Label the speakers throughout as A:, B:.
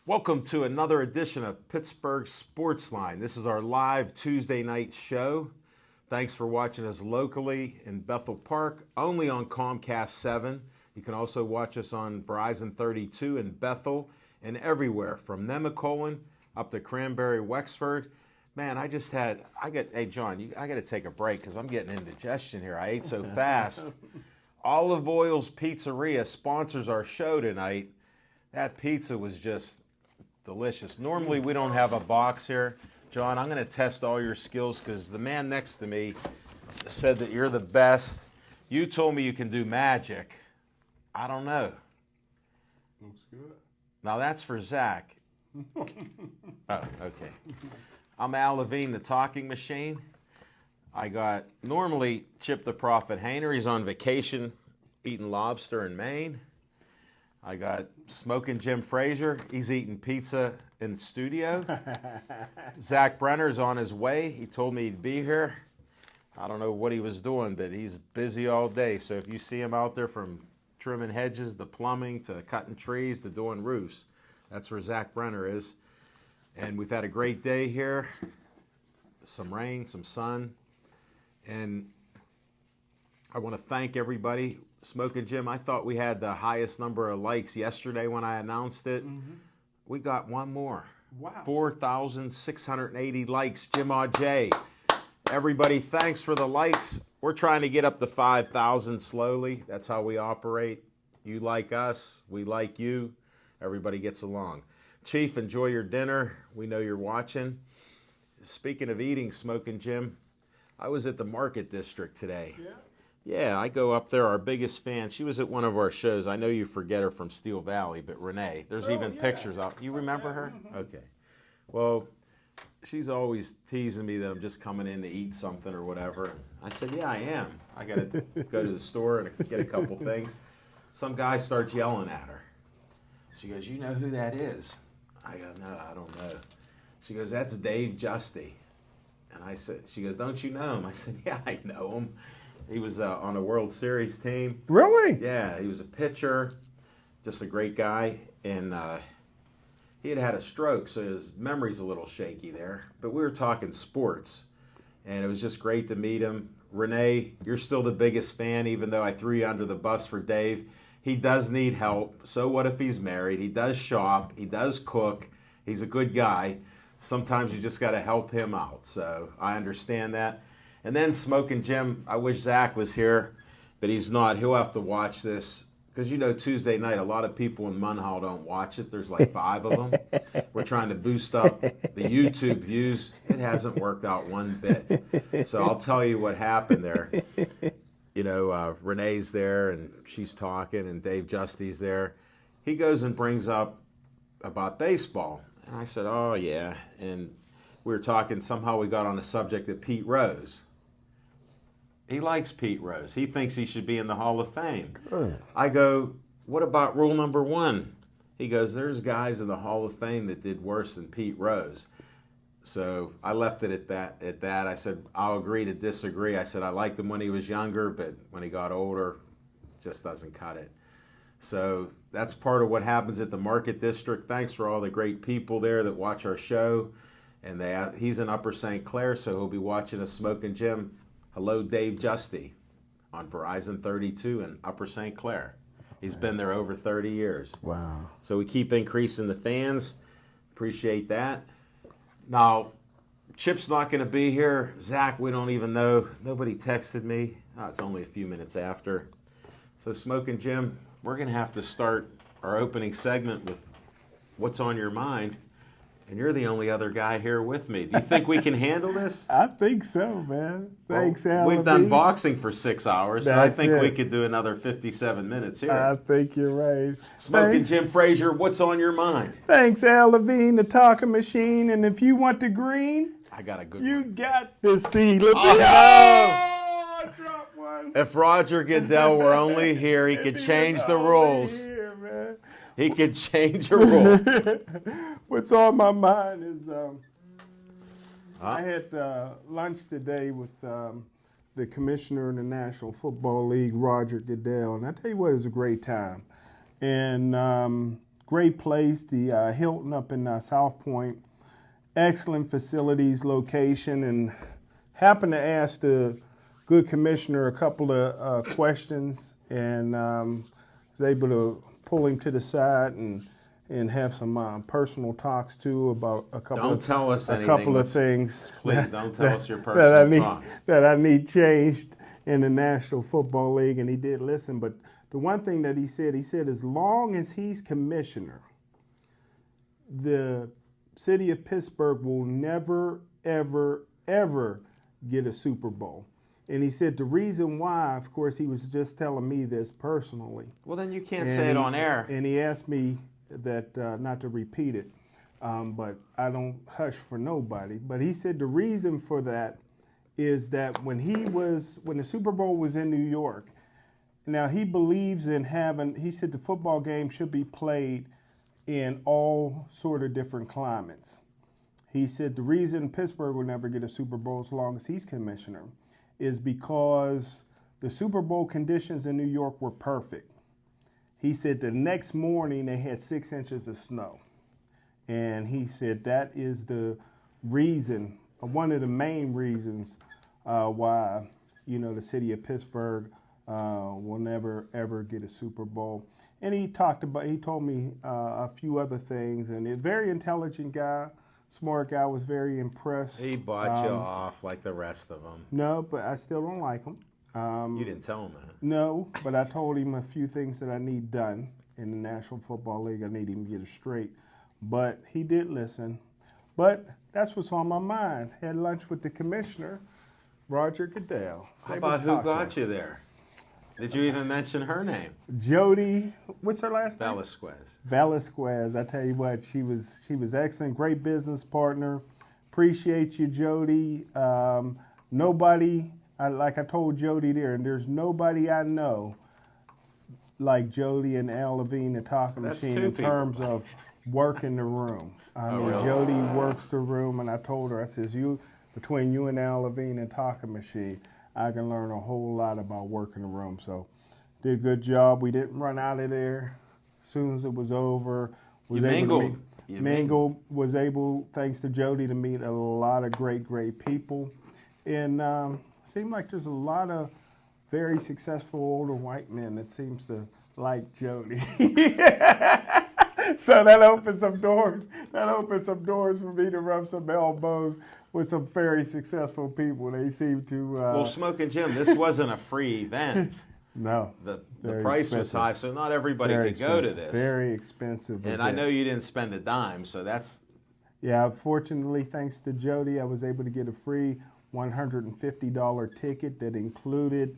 A: Welcome to another edition of Pittsburgh Sportsline. This is our live Tuesday night show. Thanks for watching us locally in Bethel Park, only on Comcast 7. You can also watch us on Verizon 32 in Bethel and everywhere from Nemacolin up to Cranberry, Wexford. Man, hey John, I got to take a break because I'm getting indigestion here. I ate so fast. Olive Oil's Pizzeria sponsors our show tonight. That pizza was just delicious. Normally we don't have a box here. John, I'm going to test all your skills because the man next to me said that you're the best. You told me you can do magic. I don't know.
B: Looks good.
A: Now that's for Zach. Oh, okay. I'm Al Levine, the talking machine. I got normally Chip the Prophet Hainer. He's on vacation eating lobster in Maine. I got Smoking Jim Frazier. He's eating pizza in the studio. Zach Brenner's on his way. He told me he'd be here. I don't know what he was doing, but he's busy all day. So if you see him out there from trimming hedges to plumbing to cutting trees to doing roofs, that's where Zach Brenner is. And we've had a great day here. Some rain, some sun. And I want to thank everybody. Smoking Jim, I thought we had the highest number of likes yesterday when I announced it. Mm-hmm. We got one more.
B: Wow.
A: 4,680 likes. Jim J. Everybody, thanks for the likes. We're trying to get up to 5,000 slowly. That's how we operate. You like us. We like you. Everybody gets along. Chief, enjoy your dinner. We know you're watching. Speaking of eating, Smoking Jim, I was at the Market District today.
B: Yeah.
A: Yeah, I go up there. Our biggest fan. She was at one of our shows. I know you forget her from Steel Valley, but Renee. There's even pictures of. You remember her? Okay. Well, she's always teasing me that I'm just coming in to eat something or whatever. I said, yeah, I am. I got to go to the store and get a couple things. Some guy starts yelling at her. She goes, you know who that is? I go, no, I don't know. She goes, that's Dave Justy. And I said, she goes, don't you know him? I said, yeah, I know him. He was on a World Series team.
B: Really?
A: Yeah, he was a pitcher, just a great guy. And he had a stroke, so his memory's a little shaky there. But we were talking sports, and it was just great to meet him. Renee, you're still the biggest fan, even though I threw you under the bus for Dave. He does need help. So what if he's married? He does shop. He does cook. He's a good guy. Sometimes you just got to help him out. So I understand that. And then Smoking Jim, I wish Zach was here, but he's not. He'll have to watch this. Because, you know, Tuesday night, a lot of people in Munhall don't watch it. There's like 5 of them. We're trying to boost up the YouTube views. It hasn't worked out one bit. So I'll tell you what happened there. You know, Renee's there, and she's talking, and Dave Justy's there. He goes and brings up about baseball. And I said, oh, yeah. And we were talking, somehow we got on the subject of Pete Rose. He likes Pete Rose. He thinks he should be in the Hall of Fame.
B: Good.
A: I go, what about rule number 1? He goes, there's guys in the Hall of Fame that did worse than Pete Rose. So I left it at that. I said, I'll agree to disagree. I said, I liked him when he was younger, but when he got older, just doesn't cut it. So that's part of what happens at the Market District. Thanks for all the great people there that watch our show. And he's in Upper St. Clair, so he'll be watching us. Smoking Jim. Hello, Dave Justy on Verizon 32 in Upper St. Clair. He's been there over 30 years.
B: Wow.
A: So we keep increasing the fans. Appreciate that. Now, Chip's not going to be here. Zach, we don't even know. Nobody texted me. Oh, it's only a few minutes after. So Smoking Jim, we're going to have to start our opening segment with what's on your mind. And you're the only other guy here with me. Do you think we can handle this?
B: I think so, man. Thanks, Al.
A: We've done boxing for 6 hours, so I
B: That's
A: think
B: it.
A: we could do another 57 minutes here.
B: I think you're right.
A: Smoking Jim Frazier, what's on your mind?
B: Thanks, Al Levine, the talking machine. And if you want the green,
A: I got a good
B: you
A: one.
B: got the C. Levine.
A: Oh,
B: I dropped one.
A: If Roger Goodell were only here, he could change the rules.
B: Here, man.
A: He could change a rule.
B: What's on my mind is I had lunch today with the commissioner in the National Football League, Roger Goodell, and I tell you what, it was a great time. And great place, the Hilton up in South Point. Excellent facilities, location, and happened to ask the good commissioner a couple of questions, and was able to pull him to the side and have some personal talks too about a couple
A: Don't tell us
B: a
A: anything.
B: couple of things.
A: Please don't tell us your personal talks.
B: That I need changed in the National Football League, and he did listen. But the one thing that he said as long as he's commissioner, the city of Pittsburgh will never, ever, ever get a Super Bowl. And he said the reason why, of course, he was just telling me this personally.
A: Well, then you can't say it on air.
B: And he asked me that not to repeat it, but I don't hush for nobody. But he said the reason for that is that when the Super Bowl was in New York, now he believes in he said the football game should be played in all sort of different climates. He said the reason Pittsburgh will never get a Super Bowl as long as he's commissioner is because the Super Bowl conditions in New York were perfect. He said the next morning they had 6 inches of snow. And he said that is the reason, one of the main reasons why, the city of Pittsburgh will never, ever get a Super Bowl. And he told me a few other things, and a very intelligent guy, smart guy, was very impressed.
A: He bought you off like the rest of them.
B: No, but I still don't like him.
A: You didn't tell him that.
B: No, but I told him a few things that I need done in the National Football League. I need him to get it straight. But he did listen. But that's what's on my mind. Had lunch with the commissioner, Roger Goodell.
A: How about who got you there? Did you even mention her name?
B: Jody, what's her last name?
A: Velasquez.
B: I tell you what, she was excellent, great business partner. Appreciate you, Jody. Nobody, like I told Jody there's nobody I know like Jody and Al Levine, the talking machine, in terms of working the room.
A: Really?
B: Jody works the room, and I told her, I says, between you and Al Levine and talking machine, I can learn a whole lot about working the room. So did a good job. We didn't run out of there as soon as it was over. Was able, thanks to Jody, to meet a lot of great people. And seemed like there's a lot of very successful older white men that seems to like Jody. So that opened some doors. That opened some doors for me to rub some elbows with some very successful people. They seem to.
A: Well, Smoking Jim, this wasn't a free event.
B: No.
A: The price was high, so not everybody could go to this.
B: Very expensive.
A: And I know you didn't spend a dime, so that's.
B: Yeah, fortunately, thanks to Jody, I was able to get a free $150 ticket that included,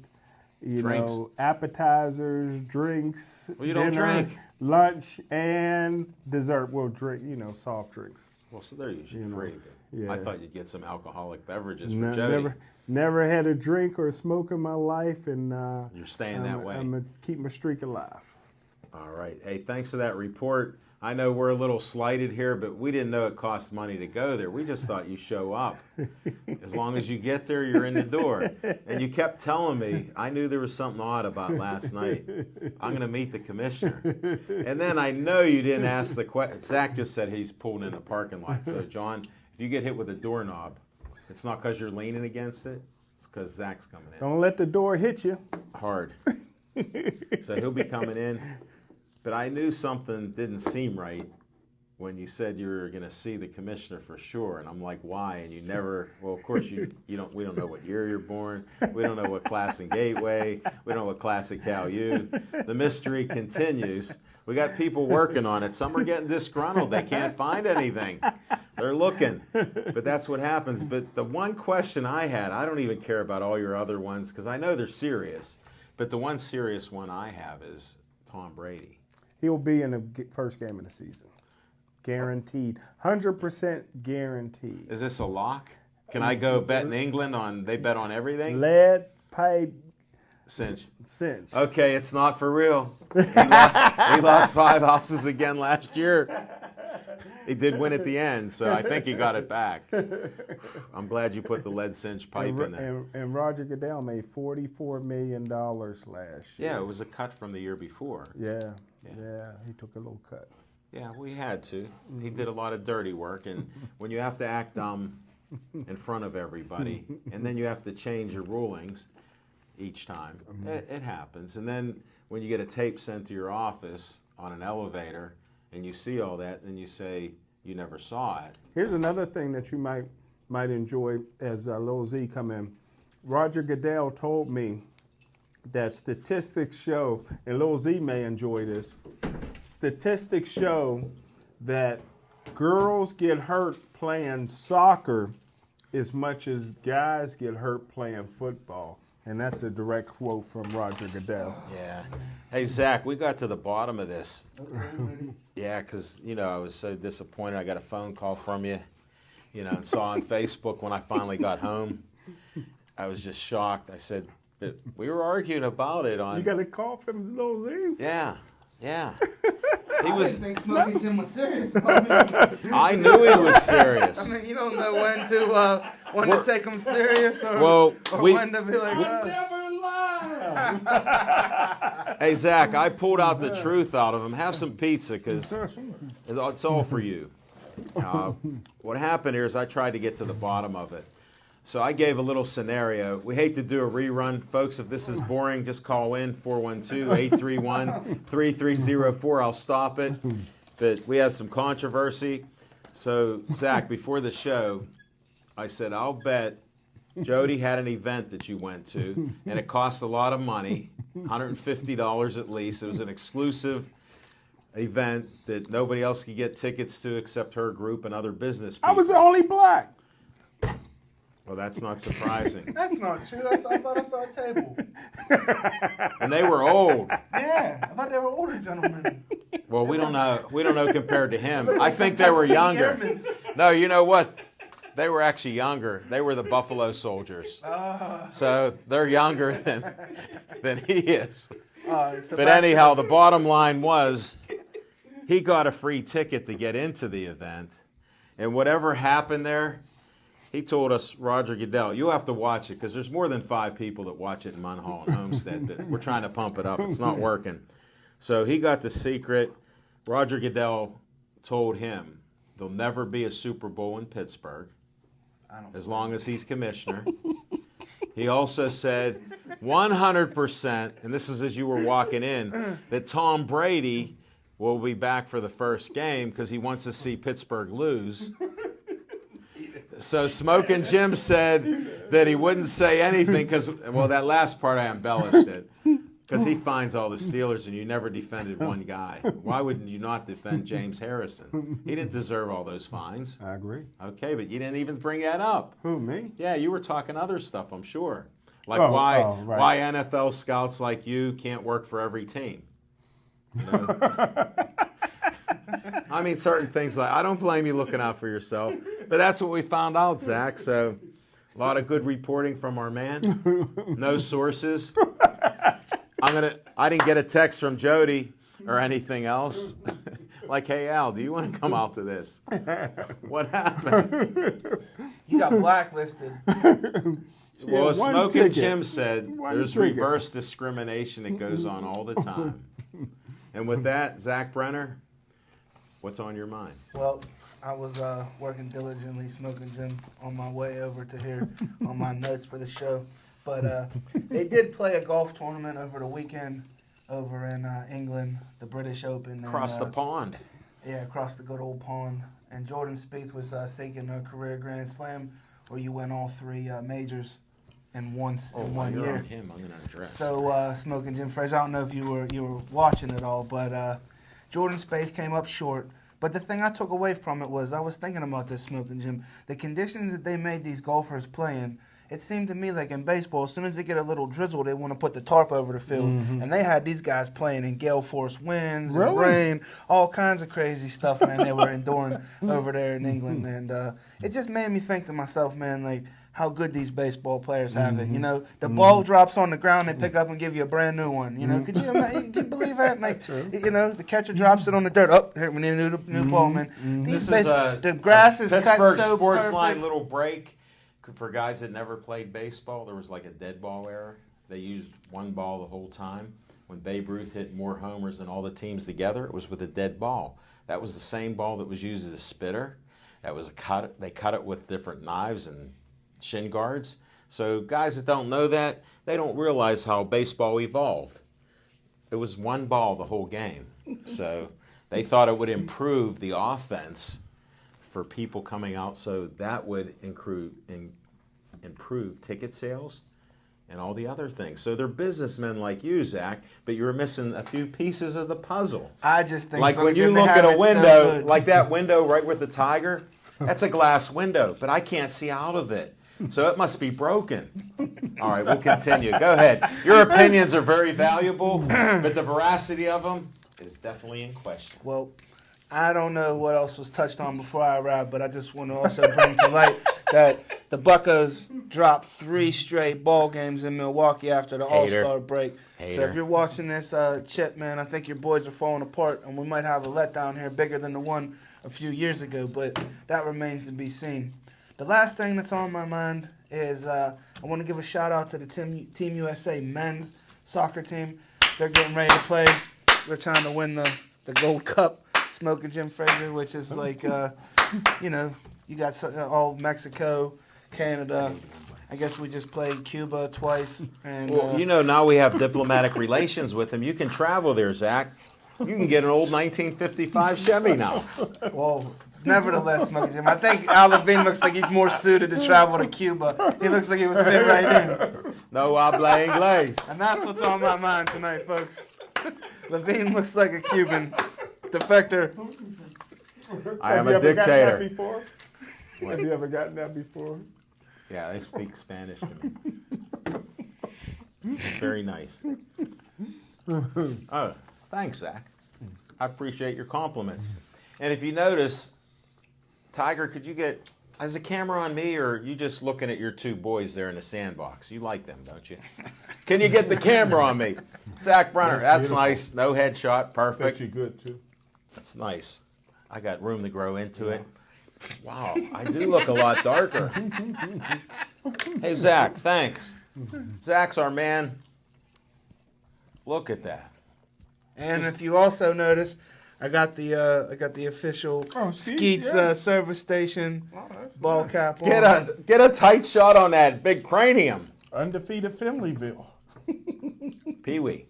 A: drinks.
B: Appetizers, drinks,
A: well, you don't drink.
B: Lunch, and dessert. Well, drink, soft drinks.
A: Well, so they're usually free. But yeah. I thought you'd get some alcoholic beverages for
B: Jody.
A: Jody.
B: Never had a drink or a smoke in my life, and
A: you're staying that way.
B: I'm gonna keep my streak alive.
A: All right. Hey, thanks for that report. I know we're a little slighted here, but we didn't know it cost money to go there. We just thought you show up. As long as you get there, you're in the door. And you kept telling me, I knew there was something odd about last night. I'm going to meet the commissioner. And then I know you didn't ask the question. Zach just said he's pulled in the parking lot. So, John, if you get hit with a doorknob, it's not because you're leaning against it. It's because Zach's coming in.
B: Don't let the door hit you.
A: Hard. So he'll be coming in. But I knew something didn't seem right when you said you were going to see the commissioner for sure, and I'm like, why? And you never. Well, of course you don't. We don't know what year you're born. We don't know what class in Gateway. We don't know what class at Cal U. The mystery continues. We got people working on it. Some are getting disgruntled. They can't find anything. They're looking. But that's what happens. But the one question I had, I don't even care about all your other ones because I know they're serious. But the one serious one I have is Tom Brady.
B: He'll be in the first game of the season. Guaranteed. 100% guaranteed.
A: Is this a lock? Can I go bet in England they bet on everything?
B: Lead, pipe,
A: cinch.
B: Okay,
A: it's not for real. He lost 5 houses again last year. He did win at the end, so I think he got it back. I'm glad you put the lead cinch pipe in there.
B: And Roger Goodell made $44 million last year.
A: Yeah, it was a cut from the year before.
B: Yeah, he took a little cut.
A: Yeah, we had to. He did a lot of dirty work, and when you have to act dumb in front of everybody, and then you have to change your rulings each time, it happens. And then when you get a tape sent to your office on an elevator, and you see all that, then you say you never saw it.
B: Here's another thing that you might enjoy as Lil Z come in. Roger Goodell told me that statistics show, and Lil Z may enjoy this, statistics show that girls get hurt playing soccer as much as guys get hurt playing football. And that's a direct quote from Roger Goodell.
A: Yeah. Hey, Zach, we got to the bottom of this. Yeah, because, I was so disappointed. I got a phone call from you, and saw on Facebook when I finally got home. I was just shocked. I said, but we were arguing about it on...
B: You got a call from Lil Z?
A: Yeah.
C: He was. I didn't think Smoking Jim was serious about me.
A: I knew he was serious.
C: I mean, you don't know when to take him serious or when to be like,
B: never lie.
A: Hey, Zach, I pulled out the truth out of him. Have some pizza, because it's all for you. What happened here is I tried to get to the bottom of it. So I gave a little scenario. We hate to do a rerun. Folks, if this is boring, just call in 412-831-3304. I'll stop it. But we had some controversy. So, Zach, before the show, I said, I'll bet Jody had an event that you went to, and it cost a lot of money, $150 at least. It was an exclusive event that nobody else could get tickets to except her group and other business people.
B: I was the only black.
A: Well, that's not surprising.
C: That's not true. I thought I saw a table.
A: And they were old.
C: Yeah, I thought they were older gentlemen.
A: Well, we don't know. We don't know compared to him. I think they were younger. No, you know what? They were actually younger. They were the Buffalo Soldiers. So they're younger than he is. But anyhow, the bottom line was he got a free ticket to get into the event. And whatever happened there, he told us, Roger Goodell, you'll have to watch it because there's more than 5 people that watch it in Munhall and Homestead. But we're trying to pump it up. It's not working. So he got the secret. Roger Goodell told him there'll never be a Super Bowl in Pittsburgh as long as he's commissioner. He also said 100%, and this is as you were walking in, that Tom Brady will be back for the first game because he wants to see Pittsburgh lose. So Smoking Jim said that he wouldn't say anything because, well, that last part I embellished it. Because he finds all the Steelers and you never defended one guy. Why wouldn't you not defend James Harrison? He didn't deserve all those fines.
B: I agree.
A: Okay, but you didn't even bring that up.
B: Who, me?
A: Yeah, you were talking other stuff, I'm sure. Like why NFL scouts like you can't work for every team. You know? I mean, certain things like, I don't blame you looking out for yourself, but that's what we found out, Zach. So a lot of good reporting from our man. No sources. I didn't get a text from Jody or anything else. Like, hey, Al, do you want to come out to this? What happened?
C: You got blacklisted.
A: Well, Smoking Jim said there's reverse discrimination that goes on all the time. And with that, Zach Brenner, what's on your mind?
C: Well, I was working diligently, Smoking Jim, on my way over to here on my notes for the show. But they did play a golf tournament over the weekend over in England, the British Open.
A: Across the pond.
C: Yeah, across the good old pond. And Jordan Spieth was seeking a career Grand Slam where you win all 3 majors in one year.
A: On him, I'm gonna address.
C: So, Smoking Jim Fresh, I don't know if you were watching it all, but Jordan Spieth came up short. But the thing I took away from it was, I was thinking about this, Smoking Jim, the conditions that they made these golfers play in. It seemed to me like in baseball, as soon as they get a little drizzle, they want to put the tarp over the field. Mm-hmm. And they had these guys playing in gale force winds and rain, all kinds of crazy stuff, man, they were enduring over there in England. And it just made me think to myself, man, like, how good these baseball players have it. You know, the ball drops on the ground, they pick up and give you a brand new one. You know, could you imagine? Can you believe that? Like, you know, the catcher drops it on the dirt. Oh, here we need a new ball, man.
A: This is
C: the grass is cut so
A: Pittsburgh Sports
C: perfect.
A: Line little break for guys that never played baseball. There was like a dead ball era. They used one ball the whole time. when Babe Ruth hit more homers than all the teams together, it was with a dead ball. That was the same ball that was used as a spitter. That was a cut. They cut it with different knives and shin guards. So guys that don't know that, they don't realize how baseball evolved. It was one ball the whole game. So they thought it would improve the offense for people coming out, so that would improve ticket sales and all the other things. So they're businessmen like you, Zach, but you're missing a few pieces of the puzzle.
C: I just think
A: like when you look at a window, like that window right with the tiger, that's a glass window, but I can't see out of it. So it must be broken. All right, we'll continue. Go ahead. Your opinions are very valuable, but the veracity of them is definitely in question.
C: Well, I don't know what else was touched on before I arrived, but I just want to also bring to light that the Buccos dropped 3 straight ball games in Milwaukee after the All-Star break. So if you're watching this, Chip, man, I think your boys are falling apart, and we might have a letdown here bigger than the one a few years ago, but that remains to be seen. The last thing that's on my mind is I want to give a shout-out to the Team USA men's soccer team. They're getting ready to play. They're trying to win the Gold Cup, Smoking Jim Frazier, which is like, you got all Mexico, Canada. I guess we just played Cuba twice. And
A: well, now we have diplomatic relations with them. You can travel there, Zach. You can get an old 1955 Chevy now.
C: Well, nevertheless, Smoking Jim, I think Al Levine looks like he's more suited to travel to Cuba. He looks like he would fit right in.
A: No habla inglés.
C: And that's what's on my mind tonight, folks. Levine looks like a Cuban defector.
A: I am a dictator.
B: Have you ever gotten that before?
A: Yeah, they speak Spanish to me. Very nice. Oh, thanks, Zach. I appreciate your compliments. And if you notice, Tiger, could you get, is the camera on me, or are you just looking at your 2 boys there in the sandbox? You like them, don't you? Can you get the camera on me? Zach Brunner, that's nice. No headshot, perfect.
B: You good, too.
A: That's nice. I got room to grow into it. Wow, I do look a lot darker. Hey, Zach, thanks. Zach's our man. Look at that.
C: And if you also notice, I got the official Skeets service station ball cap on.
A: Get a tight shot on that big cranium.
B: Undefeated Finleyville.
A: Pee-wee.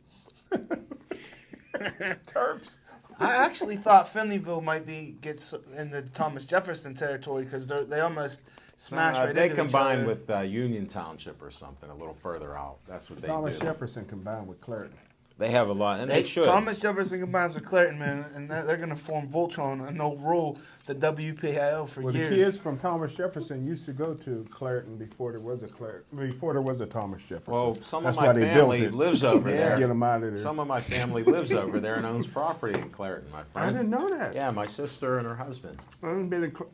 B: Terps.
C: I actually thought Finleyville might get in the Thomas Jefferson territory because they almost smashed right into each other.
A: They combined with Union Township or something a little further out. That's what they do.
B: Thomas Jefferson combined with Clairton.
A: They have a lot, and they should.
C: Thomas Jefferson combines with Clairton, man, and they're going to form Voltron, and they'll rule the WPIL for years.
B: The kids from Thomas Jefferson used to go to Clairton before there was a Thomas Jefferson.
A: Well, some of my family lives over there.
B: Get them out of there.
A: Some of my family lives over there and owns property in Clairton, my friend.
B: I didn't know that.
A: Yeah, my sister and her husband.
B: I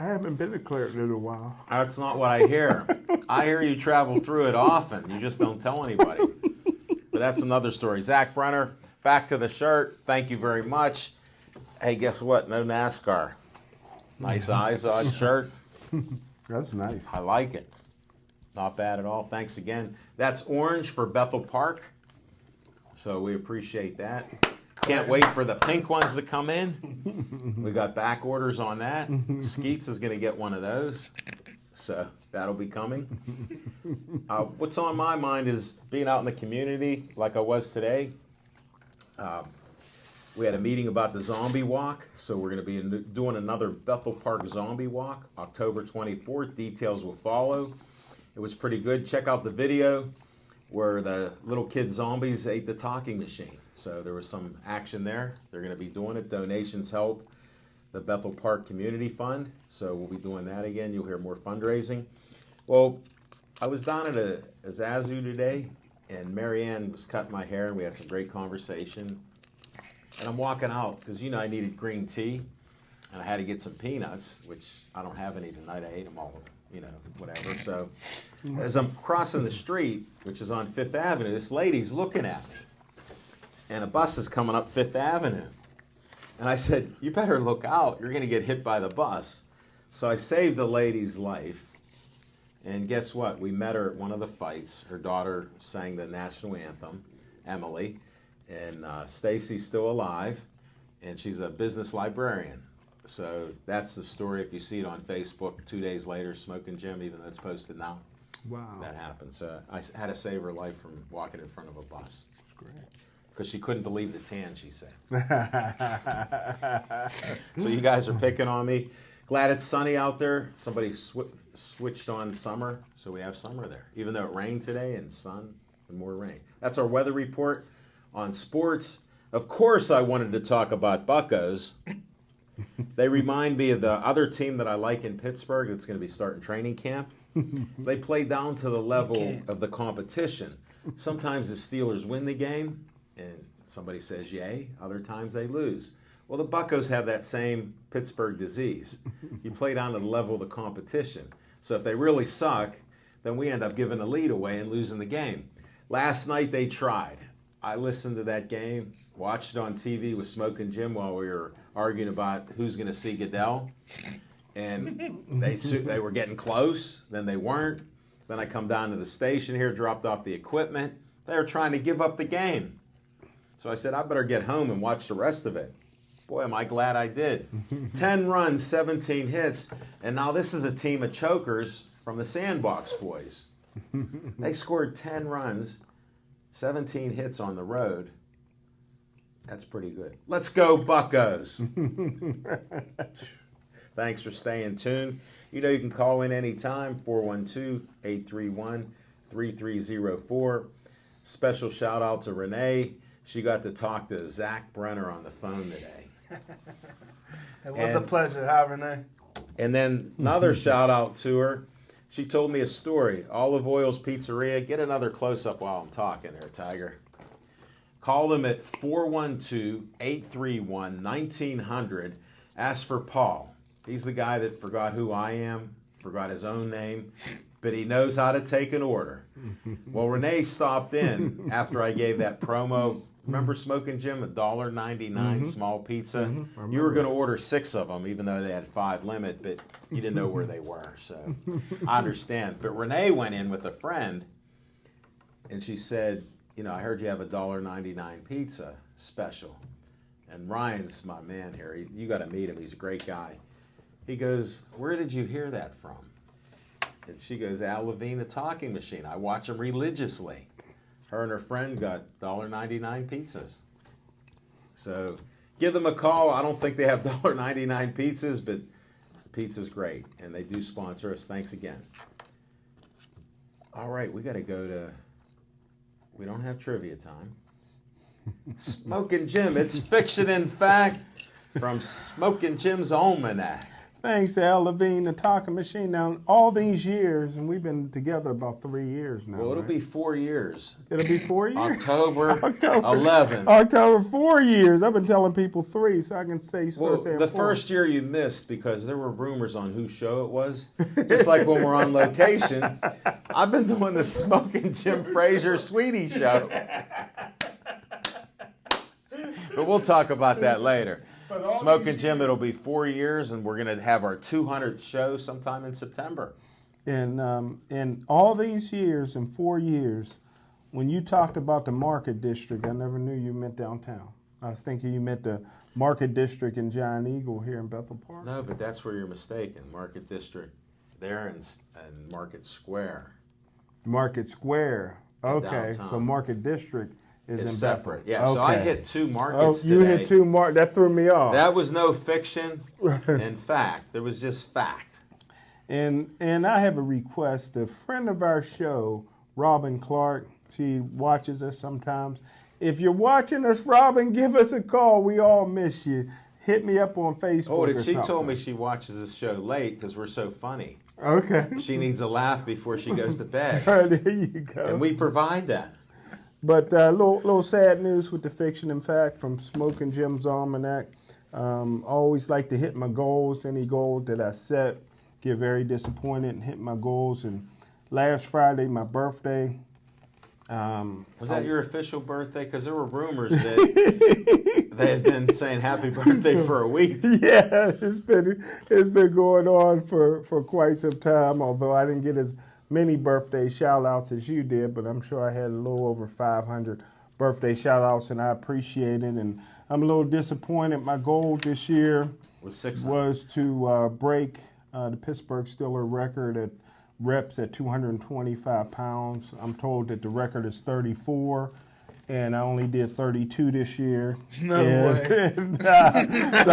B: haven't been to Clairton in a while.
A: That's not what I hear. I hear you travel through it often. You just don't tell anybody. But that's another story. Zach Brunner, back to the shirt. Thank you very much. Hey, guess what? No NASCAR. Nice eyes on shirt.
B: That's nice.
A: I like it. Not bad at all. Thanks again. That's orange for Bethel Park. So we appreciate that. Can't wait for the pink ones to come in. We got back orders on that. Skeets is going to get one of those. So that'll be coming. What's on my mind is being out in the community like I was today. We had a meeting about the zombie walk, so we're going to be doing another Bethel Park zombie walk, October 24th. Details will follow. It was pretty good. Check out the video where the little kid zombies ate the talking machine. So there was some action there. They're going to be doing it. Donations help the Bethel Park Community Fund, so we'll be doing that again. You'll hear more fundraising. Well, I was down at a Zazu today, and Marianne was cutting my hair, and we had some great conversation. And I'm walking out, because, I needed green tea, and I had to get some peanuts, which I don't have any tonight. I ate them all, whatever. So as I'm crossing the street, which is on Fifth Avenue, this lady's looking at me, and a bus is coming up Fifth Avenue. And I said, you better look out. You're going to get hit by the bus. So I saved the lady's life. And guess what? We met her at one of the fights. Her daughter sang the national anthem, Emily. and Stacy's still alive, and she's a business librarian. So that's the story. If you see it on Facebook 2 days later, Smoking Jim, even though it's posted now,
B: Wow.
A: that happened. So I had to save her life from walking in front of a bus.
B: That's great.
A: Because she couldn't believe the tan, she said. So you guys are picking on me. Glad it's sunny out there. Somebody switched on summer, so we have summer there. Even though it rained today and sun and more rain. That's our weather report on sports. Of course, I wanted to talk about Buccos. They remind me of the other team that I like in Pittsburgh that's going to be starting training camp. They play down to the level of the competition. Sometimes the Steelers win the game, and somebody says yay. Other times they lose. Well, the Buccos have that same Pittsburgh disease. You play down to the level of the competition. So if they really suck, then we end up giving the lead away and losing the game. Last night they tried. I listened to that game, watched it on TV with Smoking Jim while we were arguing about who's going to see Goodell. And they were getting close, then they weren't. Then I come down to the station here, dropped off the equipment. They were trying to give up the game. So I said, I better get home and watch the rest of it. Boy, am I glad I did. 10 runs, 17 hits, and now this is a team of chokers from the Sandbox Boys. They scored 10 runs, 17 hits on the road. That's pretty good. Let's go, Buccos. Thanks for staying tuned. You know you can call in anytime, 412-831-3304. Special shout out to Renee. She got to talk to Zach Brenner on the phone today.
C: It was a pleasure. Hi, Renee.
A: And then another shout out to her. She told me a story. Olive Oil's Pizzeria. Get another close-up while I'm talking there, Tiger. Call them at 412-831-1900. Ask for Paul. He's the guy that forgot who I am, forgot his own name, but he knows how to take an order. Well, Renee stopped in after I gave that promo. Remember Smoking Jim, $1.99 small pizza? You were going to order 6 of them, even though they had 5 limit, but you didn't know where they were. So I understand. But Renee went in with a friend, and she said, you know, I heard you have a $1.99 pizza special. And Ryan's my man here. You got to meet him. He's a great guy. He goes, where did you hear that from? And she goes, Al Levine, the talking machine. I watch him religiously. Her and her friend got $1.99 pizzas. So give them a call. I don't think they have $1.99 pizzas, but the pizza's great. And they do sponsor us. Thanks again. All right, we got to go to, we don't have trivia time. Smoking Jim, it's fiction and fact from Smoking Jim's Almanac.
B: Thanks, Al Levine, the talking machine. Now, all these years, and we've been together about 3 years now.
A: Well, it'll
B: right?
A: be 4 years.
B: It'll be 4 years?
A: October 11th.
B: October, 4 years. I've been telling people 3, so I can say
A: Well,
B: saying
A: the
B: 4.
A: first year you missed because there were rumors on whose show it was. Just like when we're on location. I've been doing the Smoking Jim Frazier Sweetie show. But we'll talk about that later. Smoking Jim, it'll be 4 years, and we're going to have our 200th show sometime in September.
B: And all these years, in 4 years, when you talked about the Market District, I never knew you meant downtown. I was thinking you meant the Market District in Giant Eagle here in Bethel Park.
A: No, but that's where you're mistaken. Market District there and Market Square.
B: Market Square. Okay,
A: downtown.
B: so Market District is in
A: separate.
B: Bethel.
A: Yeah,
B: okay.
A: so I hit 2 markets
B: you
A: today.
B: hit 2 markets. That threw me off.
A: That was no fiction and fact. There was just fact.
B: And I have a request. A friend of our show, Robin Clark, she watches us sometimes. If you're watching us, Robin, give us a call. We all miss you. Hit me up on Facebook.
A: Oh,
B: or
A: she
B: something.
A: told me she watches this show late because we're so funny.
B: Okay.
A: She needs a laugh before she goes to bed.
B: There you go.
A: And we provide that.
B: But little sad news with the fiction and fact from Smoking Jim's Almanac. Always like to hit my goals. Any goal that I set, get very disappointed and hit my goals. And last Friday, my birthday.
A: Was that your official birthday? Because there were rumors that they had been saying happy birthday for a week.
B: Yeah, it's been going on for quite some time. Although I didn't get as many birthday shout outs as you did, but I'm sure I had a little over 500 birthday shout outs, and I appreciate it. And I'm a little disappointed. My goal this year
A: Was 600.
B: was to break the Pittsburgh Steelers record at reps at 225 pounds. I'm told that the record is 34, and I only did 32 this year.
C: No way.
B: So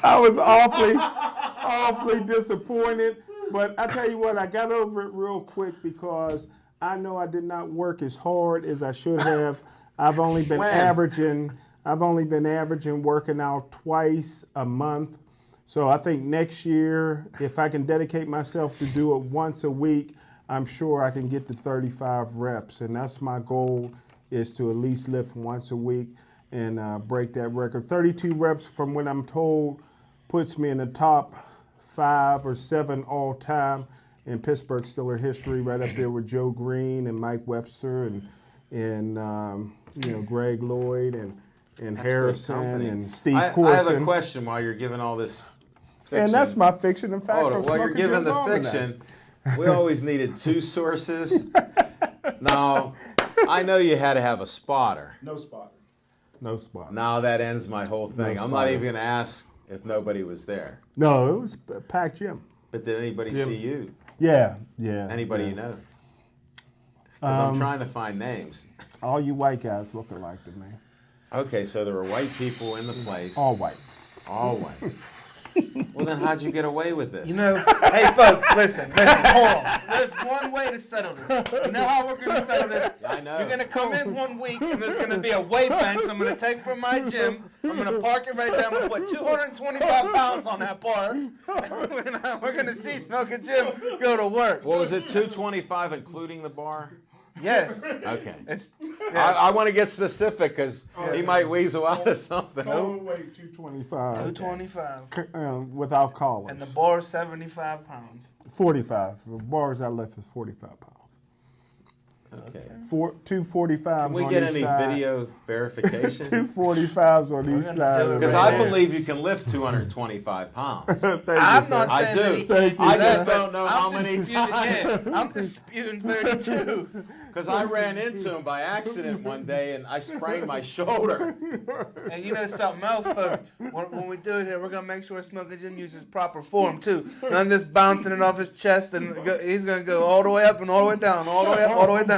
B: I was awfully disappointed. But I tell you what, I got over it real quick because I know I did not work as hard as I should have. I've only been averaging working out twice a month. So I think next year, if I can dedicate myself to do it once a week, I'm sure I can get to 35 reps. And that's my goal, is to at least lift once a week and break that record. 32 reps, from what I'm told, puts me in the top 5 or 7 all time in Pittsburgh Steelers history, right up there with Joe Green and Mike Webster and Greg Lloyd and Harrison and Steve Corson.
A: I have a question while you're giving all this fiction.
B: And that's my fiction. In fact,
A: while you're giving the fiction, we always needed 2 sources. Now, I know you had to have a spotter.
B: No spotter. No spotter.
A: Now that ends my whole thing.
B: No
A: I'm not
B: spotter.
A: even going to ask if nobody was there.
B: No, it was a packed gym.
A: But did anybody see you?
B: Yeah.
A: Anybody you know? Because I'm trying to find names.
B: All you white guys look alike to me.
A: Okay, so there were white people in the place.
B: All white.
A: All white. Well, then how'd you get away with this?
C: You know, hey folks, listen, hold on. There's one way to settle this. You know how we're going to settle this?
A: I know.
C: You're going to come in one week, and there's going to be a weight bench I'm going to take from my gym. I'm going to park it right there. I'm going to put 225 pounds on that bar. We're going to see Smoking Jim go to work.
A: Well, was it 225 including the bar?
C: Yes.
A: Okay.
C: Yes.
A: I want to get specific because he might weasel out of something.
B: Total weight 225.
C: 225.
B: Without collars.
C: And the bar 75 pounds.
B: 45. The bars I left is 45 pounds.
A: Okay.
B: 245s
A: Can we
B: on
A: get
B: each
A: any
B: side.
A: video verification?
B: 245s on each side.
A: Because I believe you can lift 225 pounds.
C: I'm not
A: I
C: saying that he
A: do.
C: can't do
A: I
C: that,
A: just
C: but
A: don't know how
C: I'm
A: many
C: disputing,
A: times.
C: yeah, I'm disputing 32.
A: Because I ran into him by accident one day and I sprained my shoulder.
C: And you know something else, folks? When we do it here, we're going to make sure Smoking Jim uses proper form, too. None of this bouncing it off his chest, and he's going to go all the way up and all the way down, all the way up, all the way down.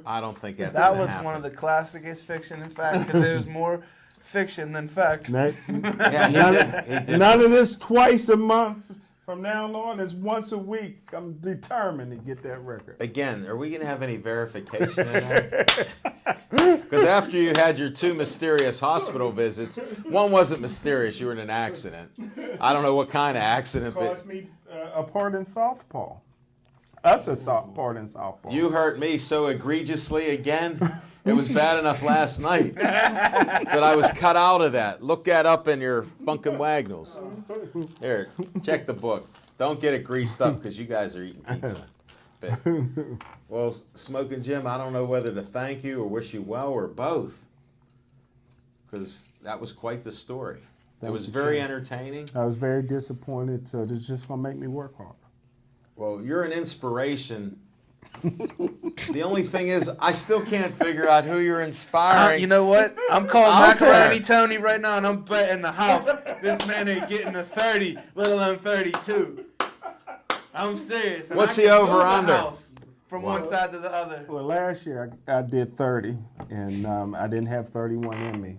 A: I don't think that's
C: That
A: gonna
C: was
A: happen.
C: one of the classicest fiction, in fact, because there's more fiction than facts.
A: Yeah, he did.
B: None of this twice a month. From now on, it's once a week. I'm determined to get that record.
A: Again, are we going to have any verification in that? Because after you had your 2 mysterious hospital visits, one wasn't mysterious. You were in an accident. I don't know what kind of accident, but
B: Cost me a part in softball. Us a part in softball.
A: you hurt me so egregiously again. It was bad enough last night that I was cut out of that. Look that up in your Funkin' Wagnalls. Here, check the book. Don't get it greased up because you guys are eating pizza. But, well, Smoking Jim, I don't know whether to thank you or wish you well or both, because that was quite the story. It was very entertaining.
B: I was very disappointed, so it's just going to make me work harder.
A: Well, you're an inspiration. The only thing is, I still can't figure out who you're inspiring.
C: You know what? I'm calling
A: I don't
C: Macaroni
A: care.
C: Tony right now, and I'm betting the house this man ain't getting a 30, let alone 32. I'm serious. And
A: What's
C: I
A: the
C: can move
A: over-under?
C: house from one side to the other.
B: Well, last year I did 30, and I didn't have 31 in me.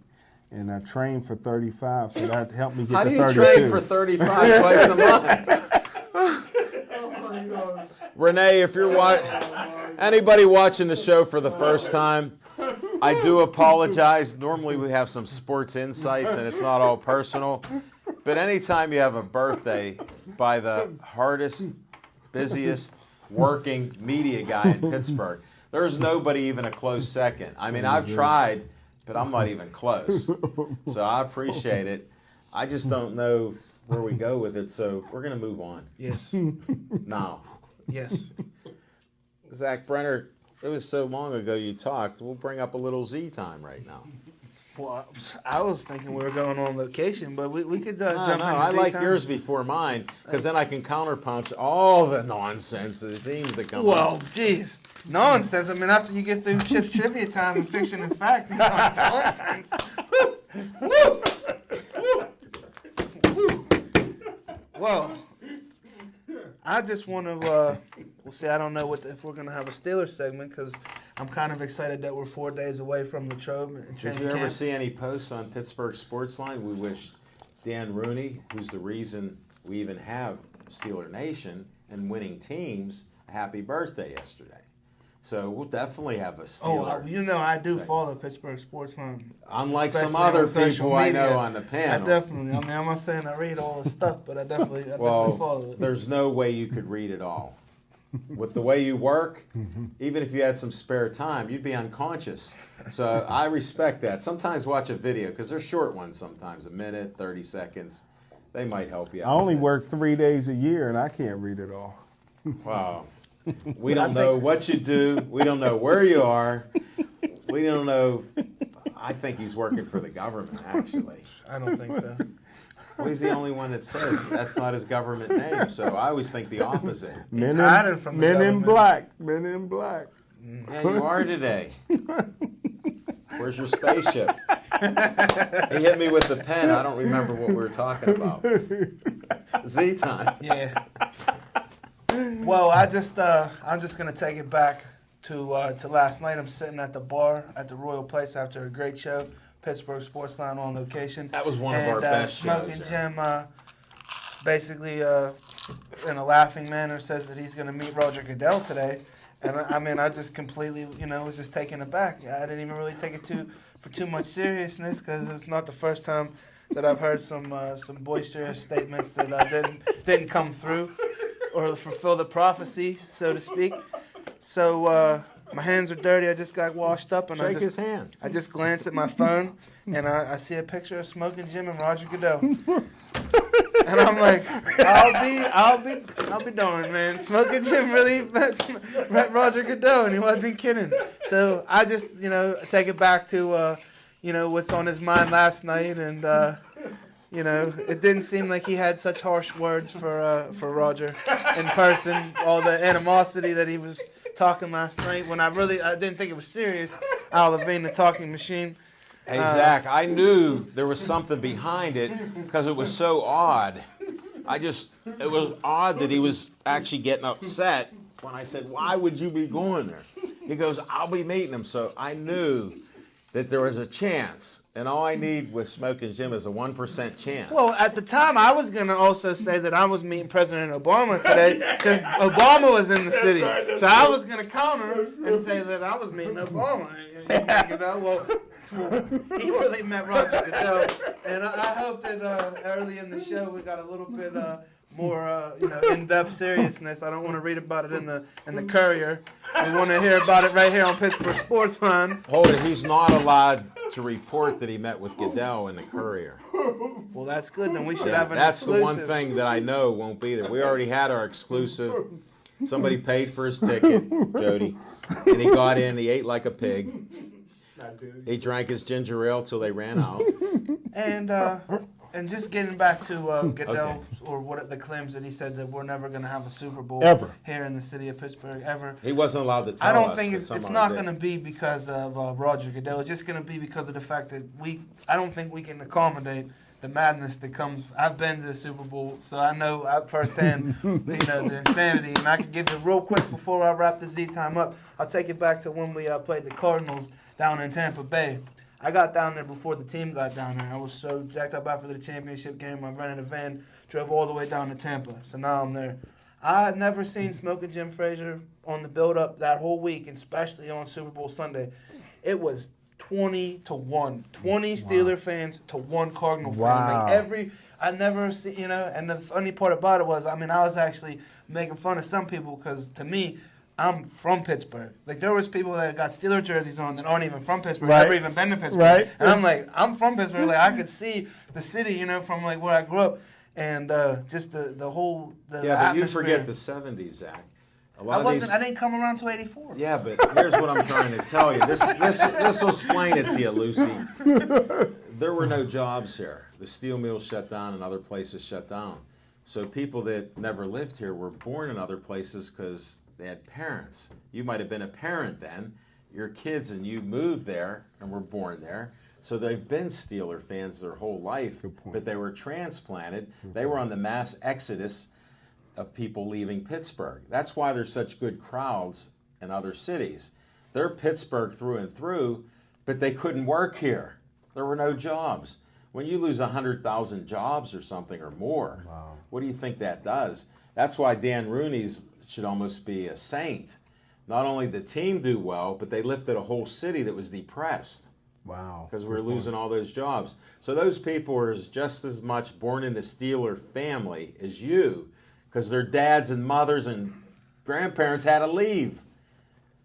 B: And I trained for 35, so that helped me get
A: How
B: to
A: do you
B: 32.
A: train for 35 twice a month? Renee, if you're anybody watching the show for the first time, I do apologize. Normally we have some sports insights and it's not all personal. But anytime you have a birthday by the hardest, busiest working media guy in Pittsburgh, there's nobody even a close second. I mean, I've tried, but I'm not even close. So I appreciate it. I just don't know where we go with it, so we're going to move on.
C: Yes.
A: Now,
C: Yes.
A: Zach Brenner, it was so long ago you talked. We'll bring up a little Z time right now.
C: Well, I was thinking we were going on location, but we could jump into
A: I like
C: Z-Time.
A: yours before mine because then I can counterpunch all the nonsense that seems to come
C: Well,
A: up.
C: jeez. Nonsense. I mean, after you get through Chip's trivia time and fiction and fact, you know, nonsense. Woo! Woo! Woo! Well, I just want to, we'll see, I don't know if we're going to have a Steelers segment because I'm kind of excited that we're 4 days away from the Latrobe and
A: Did
C: training
A: you ever
C: camp.
A: see any posts on Pittsburgh Sportsline? We wish Dan Rooney, who's the reason we even have Steeler Nation and winning teams, a happy birthday yesterday. So we'll definitely have a Steeler.
C: Oh, you know, I do follow Pittsburgh Sportsline.
A: Unlike some
C: especially
A: other
C: on social
A: people I
C: media.
A: know on the panel.
C: I definitely. I mean, I'm not saying I read all the stuff, but I definitely
A: Well,
C: follow it.
A: there's no way you could read it all. With the way you work, even if you had some spare time, you'd be unconscious. So I respect that. Sometimes watch a video, because they're short ones sometimes, a minute, 30 seconds. They might help you out.
B: I only
A: a bit.
B: work 3 days a year, and I can't read it all.
A: Wow. We don't know what you do. We don't know where you are. We don't know. I think he's working for the government, actually.
C: I don't think so.
A: Well, he's the only one that says that's not his government name. So I always think the opposite.
C: He's hiding from the
B: Men in
C: government.
B: black. Men in black.
A: Yeah, you are today. Where's your spaceship? He hit me with the pen. I don't remember what we were talking about. Z-Time.
C: Yeah. Well, I'm just gonna take it back to last night. I'm sitting at the bar at the Royal Place after a great show, Pittsburgh Sportsline on location.
A: That was one of our best
C: Smoking
A: shows.
C: Jim basically in a laughing manner says that he's gonna meet Roger Goodell today. And I mean, I just completely, was just taken aback. I didn't even really take it for too much seriousness because it's not the first time that I've heard some boisterous statements that didn't come through or fulfill the prophecy, so to speak. So my hands are dirty. I just got washed up, and
A: Shake his hand.
C: I just glance at my phone, and I see a picture of Smoking Jim and Roger Goodell. And I'm like, I'll be darned, man. Smoking Jim really met Roger Goodell, and he wasn't kidding. So I just, take it back to, what's on his mind last night, and it didn't seem like he had such harsh words for Roger in person. All the animosity that he was talking last night, when I didn't think it was serious. Al Levine, the talking machine.
A: Hey, Zach, I knew there was something behind it because it was so odd. It was odd that he was actually getting upset when I said, why would you be going there? He goes, I'll be meeting him. So I knew that there was a chance. And all I need with Smoking Jim is a 1% chance.
C: Well, at the time, I was going to also say that I was meeting President Obama today because Obama was in the city. So I was going to counter and say that I was meeting Obama. Well, he really met Roger Goodell. And I hope that early in the show we got a little bit more in-depth seriousness. I don't want to read about it in the Courier. We want to hear about it right here on Pittsburgh Sportsline.
A: Hold it, he's not allowed to report that he met with Goodell in the Courier.
C: Well, that's good. Then we should have an
A: That's
C: exclusive.
A: the one thing that I know won't be there. We already had our exclusive. Somebody paid for his ticket, Jody, and he got in. He ate like a pig. He drank his ginger ale till they ran out.
C: And just getting back to Goodell,
A: Okay.
C: or what the claims that he said that we're never going to have a Super Bowl
B: Ever.
C: here in the city of Pittsburgh, ever.
A: He wasn't allowed to tell
C: I don't
A: us,
C: think
A: but
C: it's
A: somehow
C: not
A: he
C: going to
A: did.
C: be because of Roger Goodell. It's just going to be because of the fact that I don't think we can accommodate the madness that comes. I've been to the Super Bowl, so I know firsthand, the insanity. And I can give it real quick before I wrap the Z-Time up. I'll take it back to when we played the Cardinals down in Tampa Bay. I got down there before the team got down there. I was so jacked up after the championship game. I rented a van, drove all the way down to Tampa. So now I'm there. I had never seen Smoking Jim Frazier on the build-up that whole week, and especially on Super Bowl Sunday. It was 20-1. 20 Steeler fans to 1 Cardinal fan.
B: Wow.
C: Like I never see, and the funny part about it was, I was actually making fun of some people because to me, I'm from Pittsburgh. Like, there was people that got Steeler jerseys on that aren't even from Pittsburgh,
B: Right.
C: never even been to Pittsburgh.
B: Right.
C: And I'm like, I'm from Pittsburgh. Like, I could see the city, from like where I grew up. And just the whole
A: Yeah, but you
C: atmosphere.
A: forget the 70s, Zach. A lot of these.
C: I didn't come around till '84.
A: Yeah, but here's what I'm trying to tell you. This will explain it to you, Lucy. There were no jobs here. The steel mills shut down and other places shut down. So people that never lived here were born in other places because they had parents. You might have been a parent then. Your kids and you moved there and were born there. So they've been Steeler fans their whole life, but they were transplanted. They were on the mass exodus of people leaving Pittsburgh. That's why there's such good crowds in other cities. They're Pittsburgh through and through, but they couldn't work here. There were no jobs. When you lose 100,000 jobs or something or more, what do you think that does? That's why Dan Rooney's should almost be a saint. Not only did the team do well, but they lifted a whole city that was depressed.
B: Wow.
A: Because we were losing all those jobs. So those people are just as much born in the Steeler family as you, because their dads and mothers and grandparents had to leave.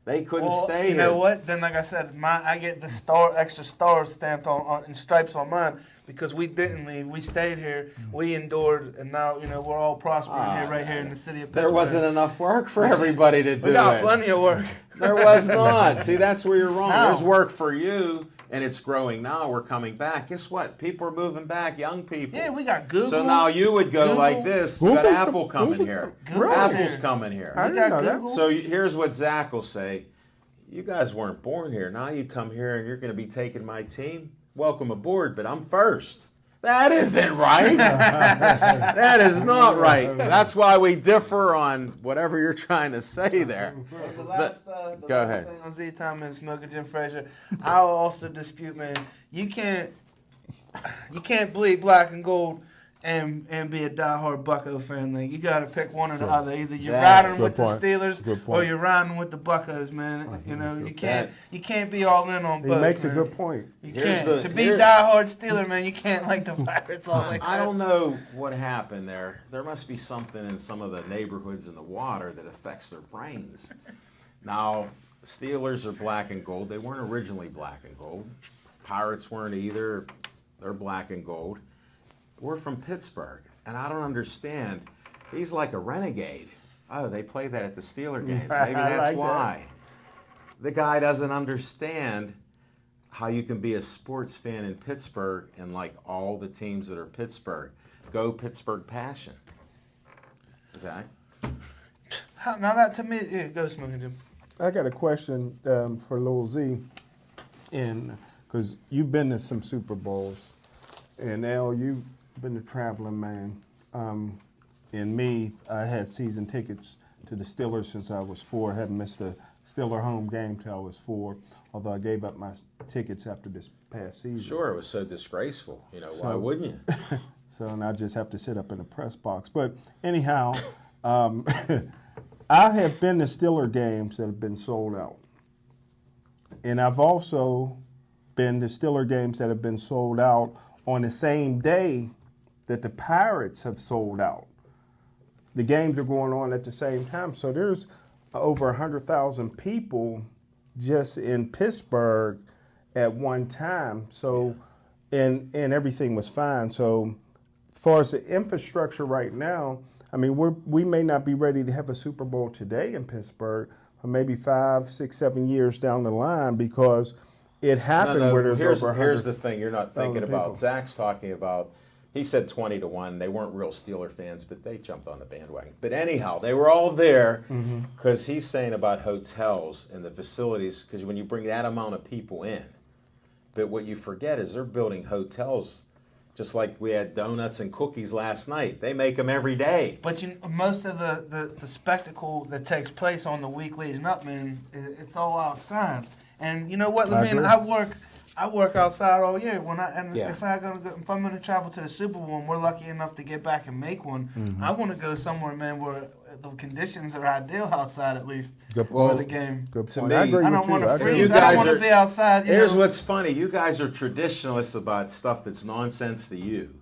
A: They couldn't stay here.
C: You know what? Then, like I said, I get the extra stars stamped on and stripes on mine because we didn't leave. We stayed here. We endured, and now we're all prospering here, right here in the city of Pittsburgh.
A: There wasn't enough work for everybody to do
C: We got
A: it.
C: plenty of work.
A: There was not. See, that's where you're wrong.
C: No.
A: There's work for you, and it's growing now. We're coming back. Guess what? People are moving back, young people.
C: Yeah, we got Google.
A: So now you would go
C: Google.
A: like this. You got Apple coming here.
C: Google's
A: Apple's
C: here.
A: coming here.
C: We got Google.
A: So here's what Zach will say. You guys weren't born here. Now you come here and you're going to be taking my team. Welcome aboard, but I'm first. That isn't right. That is not right. That's why we differ on whatever you're trying to say there.
C: The last
A: Go ahead.
C: thing on Z-Time is Smoking Jim Frazier. I'll also dispute, man. You can't bleed black and gold and be a diehard Bucko fan. Like, you got to pick one or the other. Either you're riding with the Steelers or you're riding with the Buccos, man. You can't be all in on both.
B: He makes
C: man.
B: a good point.
C: You can't. To be diehard Steeler, man, you can't like the Pirates all like that.
A: I don't know what happened there. There must be something in some of the neighborhoods in the water that affects their brains. Now, Steelers are black and gold. They weren't originally black and gold. Pirates weren't either. They're black and gold. We're from Pittsburgh, and I don't understand. He's like a renegade. Oh, they play that at the Steeler games. Maybe that's
B: like
A: why. The guy doesn't understand how you can be a sports fan in Pittsburgh and like all the teams that are Pittsburgh. Go Pittsburgh passion. Zach?
C: Now that to me, yeah, go Smoking Jim.
B: I got a question for Lil Z, and because you've been to some Super Bowls, and Al, you've been a traveling man. And me, I had season tickets to the Steelers since I was 4. I haven't missed a Steeler home game till I was 4, although I gave up my tickets after this past season.
A: Sure, it was so disgraceful. Why wouldn't you?
B: So, and I just have to sit up in the press box. But anyhow, I have been to Steeler games that have been sold out. And I've also been to Steeler games that have been sold out on the same day that the Pirates have sold out. The games are going on at the same time. So there's over 100,000 people just in Pittsburgh at one time. So, and everything was fine. So as far as the infrastructure right now, I mean, we may not be ready to have a Super Bowl today in Pittsburgh, or maybe 5, 6, 7 years down the line, because it happened where there's over 100,000
A: here's the thing you're not thinking about.
B: people.
A: Zach's talking about, he said 20-1. They weren't real Steeler fans, but they jumped on the bandwagon. But anyhow, they were all there because he's saying about hotels and the facilities, because when you bring that amount of people in, but what you forget is they're building hotels just like we had donuts and cookies last night. They make them every day.
C: But most of the spectacle that takes place on the week leading up, man, it's all outside. And you know what, Levine? I work outside all year. If I'm going to travel to the Super Bowl and we're lucky enough to get back and make one, I want to go somewhere, man, where the conditions are ideal outside at least for the game.
B: Good
A: To
B: point.
A: me,
B: I agree
C: I
B: with
C: don't want
B: you.
C: to
B: I agree
C: freeze.
B: with
C: I don't
A: guys
C: want to
A: are-
C: be outside.
A: Here's what's funny. You guys are traditionalists about stuff that's nonsense to you.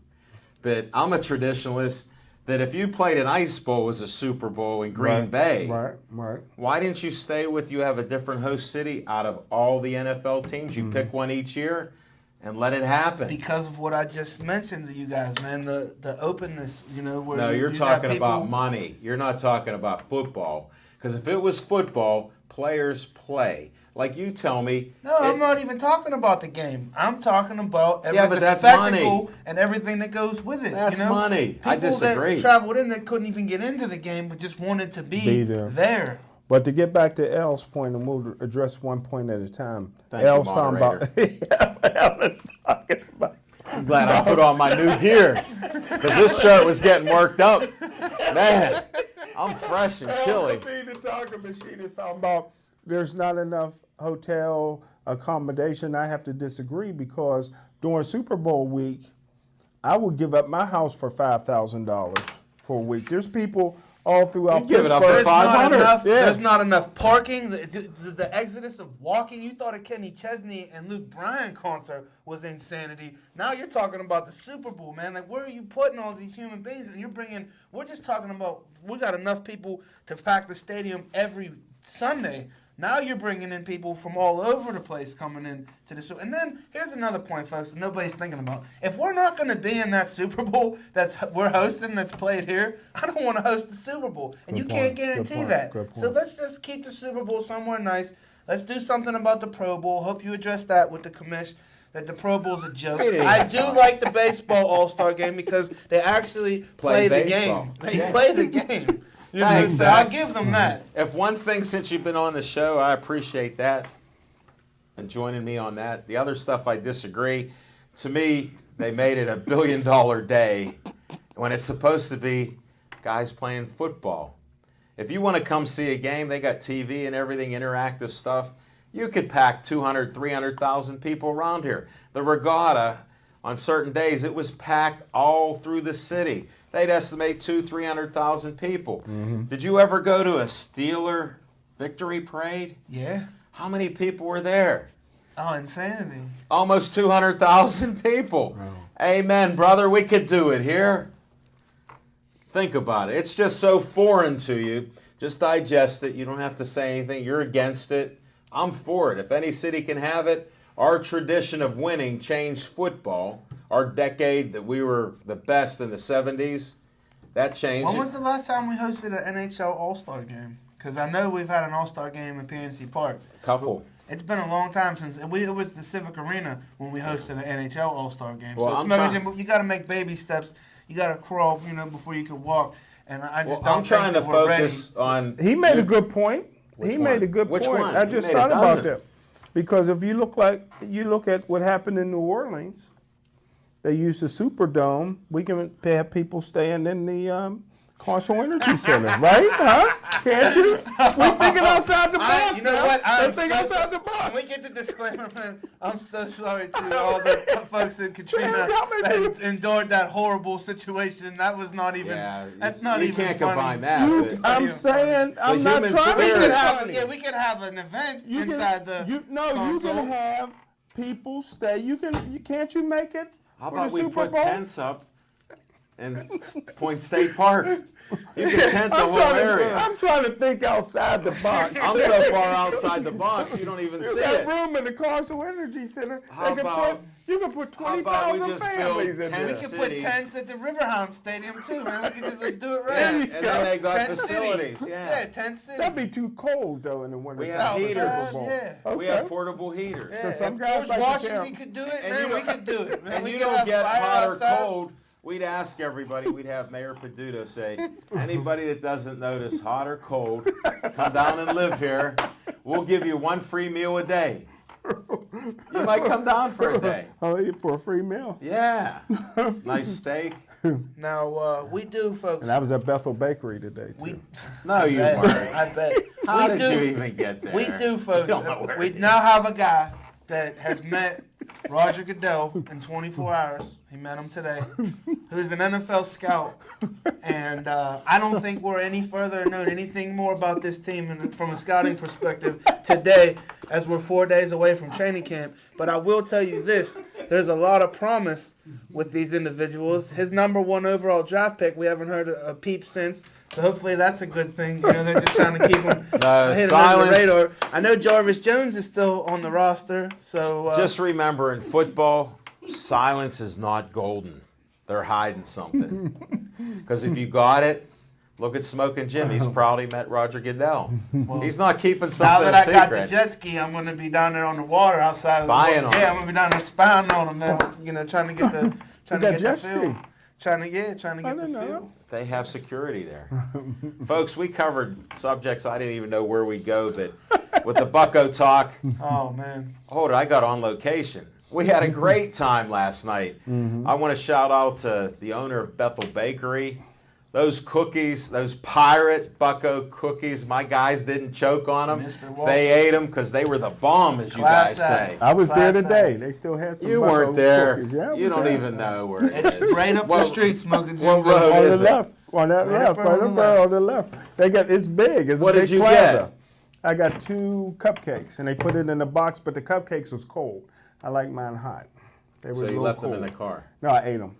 A: But I'm a traditionalist that if you played an Ice Bowl as a Super Bowl in Green Bay,
B: Right.
A: why didn't you stay with you have a different host city out of all the NFL teams? You pick one each year and let it happen.
C: Because of what I just mentioned to you guys, man, the openness, where
A: No, you're
C: you got
A: talking
C: people-
A: about money. You're not talking about football. Because if it was football, players play. Like you tell me.
C: No, I'm not even talking about the game. I'm talking about
A: but
C: the
A: that's
C: spectacle
A: money.
C: and everything that goes with it.
A: That's
C: you know?
A: money. I
C: People
A: disagree.
C: that traveled in that couldn't even get into the game, but just wanted to be there.
B: But to get back to L's point, and we'll address one point at a time.
A: Thank you,
B: L's talking about.
A: I'm glad I put on my new gear because this shirt was getting worked up. Man, I'm fresh and chilly.
B: The talking machine is talking about there's not enough hotel accommodation. I have to disagree because during Super Bowl week, I would give up my house for $5,000 for a week. There's people all throughout
A: You'd give it up
B: Pittsburgh.
A: for 500.
C: There's not enough parking. The exodus of walking. You thought a Kenny Chesney and Luke Bryan concert was insanity. Now you're talking about the Super Bowl, man. Like, where are you putting all these human beings? And we're just talking about, we got enough people to pack the stadium every Sunday. Now you're bringing in people from all over the place coming in to the Super. And then here's another point, folks, that nobody's thinking about. If we're not going to be in that Super Bowl we're hosting that's played here, I don't want to host the Super Bowl. And you can't guarantee that. So let's just keep the Super Bowl somewhere nice. Let's do something about the Pro Bowl. Hope you address that with the commish, that the Pro Bowl's a joke. I do like the baseball All-Star game because they actually play the game. They play the game. You know, so I'll give them that.
A: If one thing since you've been on the show, I appreciate that and joining me on that. The other stuff I disagree. To me, they made it $1 billion day when it's supposed to be guys playing football. If you want to come see a game, they got TV and everything, interactive stuff. You could pack 200, 300,000 people around here. The regatta, on certain days, it was packed all through the city. They'd estimate 200,000, 300,000 people. Mm-hmm. Did you ever go to a Steeler victory parade?
C: Yeah.
A: How many people were there?
C: Oh, insanity.
A: Almost 200,000 people. Wow. Amen, brother. We could do it here. Think about it. It's just so foreign to you. Just digest it. You don't have to say anything. You're against it. I'm for it. If any city can have it, our tradition of winning changed football. Our decade that we were the best in the 70s, that changed.
C: When was the last time we hosted an NHL All-Star game? Because I know we've had an All-Star game in PNC Park.
A: Couple.
C: It's been a long time since it was the Civic Arena when we hosted an NHL All-Star game.
A: Well,
C: so you got to make baby steps. You got to crawl, before you can walk. And I just don't
A: I'm trying
C: think
A: to
C: that we're
A: focus
C: ready.
A: on.
B: He made a good point.
A: Which
B: made a good
A: Which
B: point.
A: one?
B: I just thought about that. Because if you look at what happened in New Orleans, they used the Superdome. We can have people staying in the Carson Energy Center, right? Huh? Can't you? We're thinking outside the box.
C: You know what?
B: Let's think outside the box.
C: Can we get the disclaimer, man? I'm so sorry to all the folks in Katrina that endured that horrible situation. That was not even. That's not even funny.
A: You can't combine that.
B: I'm saying I'm not trying.
C: We could have an event inside the.
B: You can have people stay. Can't you make it?
A: How about we put tents up in Point State Park? You can tent the whole area.
B: I'm trying to think outside the box.
A: I'm so far outside the box, you don't even see it.
B: You got room in the Carson Energy Center. You can put 20,000 families in there.
C: We can put tents at the Riverhounds Stadium too, man. Let's do it right.
A: Yeah, and then they got facilities.
C: Yeah, Tent City.
B: That'd be too cold though in the winter.
A: We have heaters.
C: Yeah.
A: Okay. We have portable heaters.
C: Yeah. If George Washington could do it, man, we could do it. Man.
A: And you don't get hot or cold. We'd ask everybody, we'd have Mayor Peduto say, anybody that doesn't notice hot or cold, come down and live here. We'll give you one free meal a day. You might come down for a day.
B: Oh, for a free meal?
A: Yeah. Nice steak.
C: Now, we do, folks.
B: And I was at Bethel Bakery today, too.
A: No, you weren't.
C: I bet.
A: How did you even get there?
C: We do, folks. We now have a guy that has met Roger Goodell in 24 hours. He met him today. Who's an NFL scout. And I don't think we're any further known anything more about this team from a scouting perspective today as we're 4 days away from training camp. But I will tell you this. There's a lot of promise with these individuals. His number 1 overall draft pick, we haven't heard a peep since. So hopefully that's a good thing. They're just trying to keep him hidden under the radar. I know Jarvis Jones is still on the roster. So
A: just remember, in football, silence is not golden. They're hiding something. Because if you got it, Look at Smoking Jim. He's proud he met Roger Goodell.
C: Well,
A: He's not keeping
C: now
A: something
C: that
A: a
C: I
A: secret.
C: got the jet ski, I'm gonna be down there on the water outside.
A: Spying
C: of the
A: on
C: Yeah,
A: him.
C: I'm gonna be down there spying on them. Now, trying to get the
B: got jet
C: feel.
B: ski?
C: Trying to get the
B: didn't know
C: feel.
A: They have security there. Folks, we covered subjects I didn't even know where we'd go, but with the Bucko talk,
C: Oh man.
A: hold it, I got on location. We had a great time last night. I want to shout out to the owner of Bethel Bakery. Those cookies, those pirate Bucko cookies, my guys didn't choke on them.
C: Mr. Walsh.
A: They ate them because they were the bomb, as you
C: Class
A: guys say.
C: act.
B: I was there
C: Class
B: today.
C: act.
B: They still had some.
A: You
B: Bucko
A: weren't there.
B: cookies. Yeah, I
A: You
B: was
A: don't
B: there.
A: even know where it is.
C: It's right up the
A: What-
C: street, Smoking Jim.
A: what road
B: On the
A: is it?
B: left, on that
C: Right
B: left,
C: up
B: right
C: on
B: up
C: the
B: there
C: left.
B: on the left. They got it's big. It's
A: What
B: a
A: did
B: big
A: you
B: plaza.
A: get?
B: I got 2 cupcakes, and they put it in a box, but the cupcakes was cold. I like mine hot. They were
A: So
B: a
A: you
B: little
A: left
B: cold.
A: them in the car.
B: No, I ate them.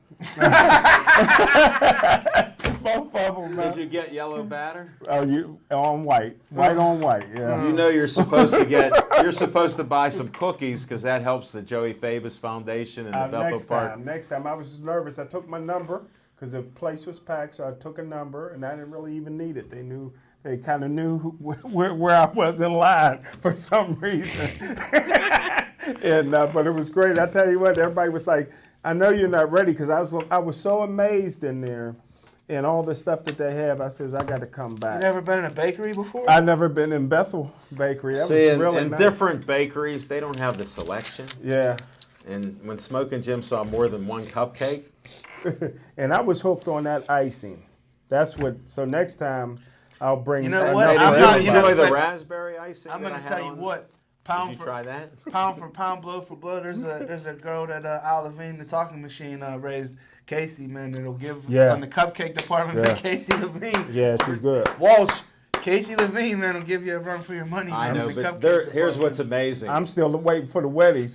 B: Both of them, man.
A: Did you get yellow batter?
B: Oh, you on white on white. Yeah.
A: You know you're supposed to buy some cookies because that helps the Joey Favis Foundation and the Bethel Park.
B: Next time, I was just nervous. I took my number because the place was packed, so I took a number, and I didn't really even need it. They kind of knew where I was in line for some reason. And but it was great. I tell you what, everybody was like, "I know you're not ready," because I was so amazed in there, and all the stuff that they have. I says, "I got to come
C: You
B: back."
C: never been in a bakery before?
B: I've never been in Bethel Bakery. That
A: See,
B: was really
A: in
B: nice.
A: different bakeries, they don't have the selection.
B: Yeah.
A: And when Smoking Jim saw more than one cupcake,
B: And I was hooked on that icing. That's what. So next time, I'll bring.
C: You know
B: another
C: what?
A: hey,
C: I'm
A: did
C: not-
A: you
C: you know,
A: enjoy the
C: but
A: raspberry icing?
C: I'm
A: that
C: gonna
A: I had
C: tell you
A: on?
C: what.
A: Did
C: Pound
A: you
C: for
A: try that?
C: pound for pound, blow for blow. There's a girl that Al Levine, the talking machine, raised. Casey, man, that'll give
B: Yeah.
C: from the cupcake department
B: Yeah.
C: to Casey Levine.
B: Yeah, she's good.
C: Walsh, Casey Levine, man, will give you a run for your money.
A: I
C: man,
A: know,
C: with the
A: but
C: cupcake
A: here's
C: department.
A: what's amazing.
B: I'm still waiting for the wedding.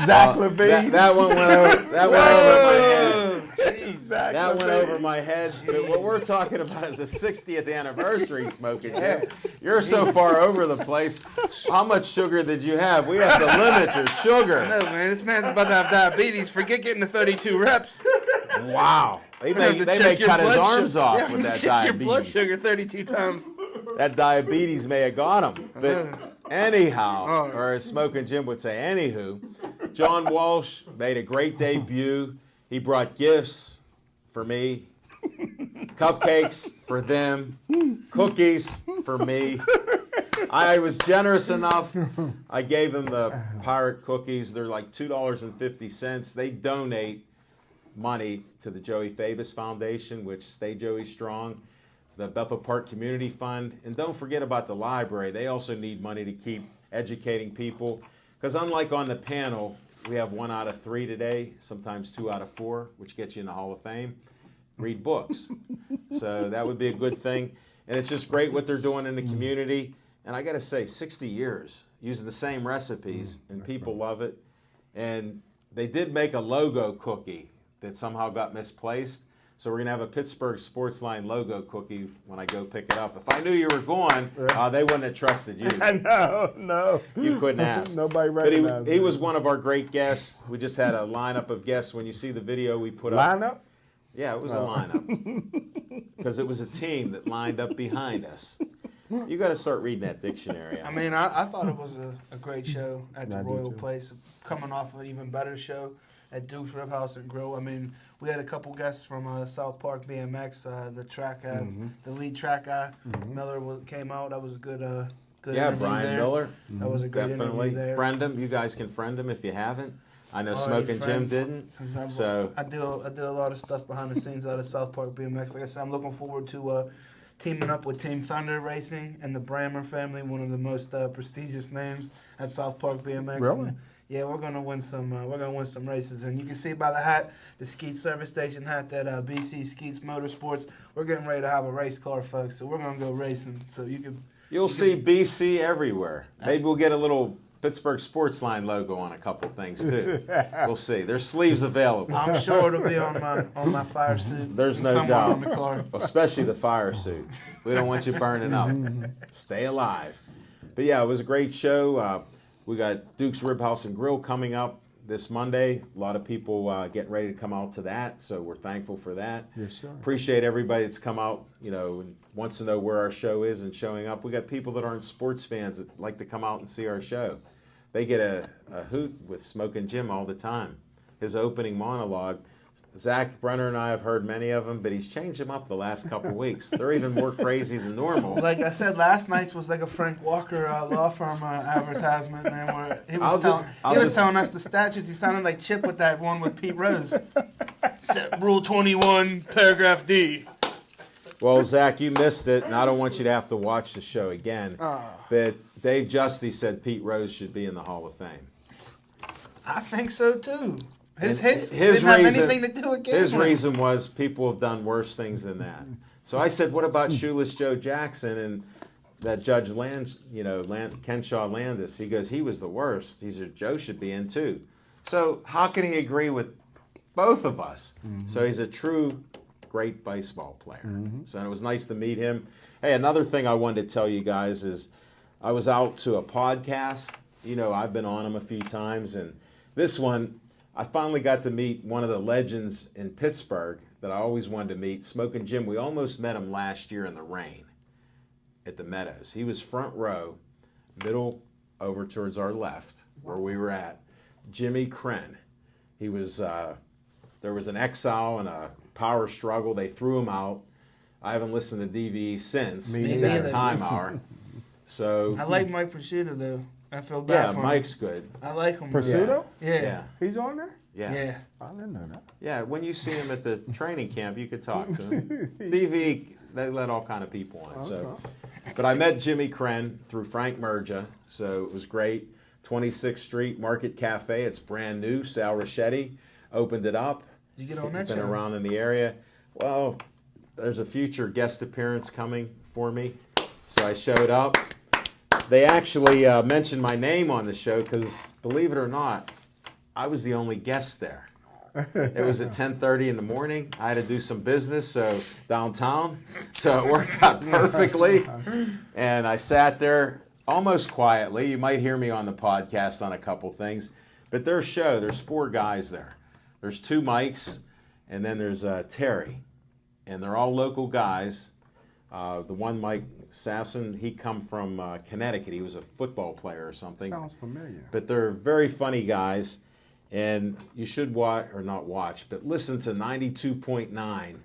B: Zach Levine.
A: that one went over. That went over my head.
C: Oh, jeez.
B: Zach
A: That went
B: Levine.
A: over my head. But what we're talking about is a 60th anniversary, Smoking
C: Yeah.
A: Jim. You're so far over the place. How much sugar did you have? We have to limit your sugar.
C: No, man, this man's about to have diabetes. Forget getting the 32 reps.
A: Wow. They may
C: Have to check your
A: cut his
C: blood
A: arms
C: sugar.
A: off
C: Yeah,
A: with that
C: check your blood
A: diabetes.
C: sugar 32 times.
A: That diabetes may have got him. But anyhow,
C: Oh.
A: or as Smoking Jim would say, anywho, John Walsh made a great debut. He brought gifts for me, cupcakes for them, cookies for me. I was generous enough. I gave them the pirate cookies. They're like $2.50. They donate money to the Joey Favis Foundation, which Stay Joey Strong, the Bethel Park Community Fund, and don't forget about the library. They also need money to keep educating people, because unlike on the panel, we have 1 out of 3 today, sometimes 2 out of 4, which gets you in the Hall of Fame. Read books. So that would be a good thing. And it's just great what they're doing in the community. And I got to say, 60 years using the same recipes, and people love it. And they did make a logo cookie that somehow got misplaced. So we're going to have a Pittsburgh Sportsline logo cookie when I go pick it up. If I knew you were going, they wouldn't have trusted you.
B: No.
A: You couldn't ask.
B: Nobody
A: But
B: recognized
A: he
B: me.
A: was one of our great guests. We just had a lineup of guests. When you see the video we put up.
B: Lineup?
A: Yeah, it was a lineup. Because it was a team that lined up behind us. You got to start reading that dictionary.
C: I mean, I thought it was a great show at the
B: I did
C: Royal
B: too.
C: Place, coming off an even better show at Duke's Rib House and Grill. I mean, we had a couple guests from South Park BMX, the track guy, the lead track guy, Miller came out. That was a good
A: yeah,
C: interview
A: Brian
C: there.
A: Miller.
C: That was a great
A: Definitely.
C: interview there.
A: Friend him. You guys can friend him if you haven't. I know
C: Already
A: Smoking Jim
C: friends,
A: didn't.
C: 'cause
A: So
C: I do a lot of stuff behind the scenes out of South Park BMX. Like I said, I'm looking forward to teaming up with Team Thunder Racing and the Brammer family, one of the most prestigious names at South Park BMX.
B: Really?
C: And, yeah, we're gonna win some. Races, and you can see by the hat, the Skeet Service Station hat, that BC Skeets Motorsports. We're getting ready to have a race car, folks. So we're gonna go racing. So you can.
A: you'll see BC everywhere.
C: That's-
A: Maybe we'll get a little Pittsburgh Sportsline logo on a couple things too. We'll see. There's sleeves available.
C: I'm sure it'll be on my fire suit.
A: There's no
C: somewhere
A: doubt.
C: on the car.
A: Especially the fire suit. We don't want you burning up. Stay alive. But yeah, it was a great show. We got Duke's Rib House and Grill coming up this Monday. A lot of people getting ready to come out to that, so we're thankful for that.
B: Yes, sir.
A: Appreciate everybody that's come out, and wants to know where our show is and showing up. We got people that aren't sports fans that like to come out and see our show. They get a hoot with Smoking Jim all the time. His opening monologue, Zach Brenner and I have heard many of them, but he's changed them up the last couple of weeks. They're even more crazy than normal.
C: Like I said, last night's was like a Frank Walker law firm advertisement, man, where he was telling us the statutes. He sounded like Chip with that one with Pete Rose. Rule 21, paragraph D.
A: Well, Zach, you missed it, and I don't want you to have to watch the show again. But Dave Justy said Pete Rose should be in the Hall of Fame.
C: I think so, too. His hits
A: his
C: didn't
A: reason,
C: have anything to do with
A: His
C: gambling.
A: reason was people have done worse things than that. So I said, what about Shoeless Joe Jackson and that Judge Kenshaw Landis? He goes, he was the worst. He said, Joe should be in too. So how can he agree with both of us? Mm-hmm. So he's a true great baseball player. Mm-hmm. So it was nice to meet him. Hey, another thing I wanted to tell you guys is I was out to a podcast. I've been on them a few times, and this one, I finally got to meet one of the legends in Pittsburgh that I always wanted to meet, Smoking Jim. We almost met him last year in the rain at the Meadows. He was front row, middle over towards our left, where we were at. Jimmy Krenn. He was, there was an exile and a power struggle. They threw him out. I haven't listened to DVE since that time hour. So
C: I like Mike Prosciutto, though. I feel bad for him.
A: Yeah, Mike's good.
C: I like him.
B: Prosciutto?
C: Yeah.
B: He's on there?
C: Yeah.
B: I didn't know that.
A: Yeah, when you see him at the training camp, you could talk to him. DV, they let all kind of people on.
B: Okay.
A: So, but I met Jimmy Krenn through Frank Merja, so it was great. 26th Street Market Cafe. It's brand new. Sal Rochetti opened it up.
C: Did you get on that
A: Been
C: show?
A: around in the area. Well, there's a future guest appearance coming for me, so I showed up. They actually mentioned my name on the show because, believe it or not, I was the only guest there. It was at 10:30 in the morning. I had to do some business downtown, so it worked out perfectly. And I sat there almost quietly. You might hear me on the podcast on a couple things. But their show, there's 4 guys there. There's 2 mics, and then there's Terry. And they're all local guys. The one Mike Sasson, he come from Connecticut. He was a football player or something.
B: Sounds familiar.
A: But they're very funny guys, and you should watch, or not watch, but listen to 92.9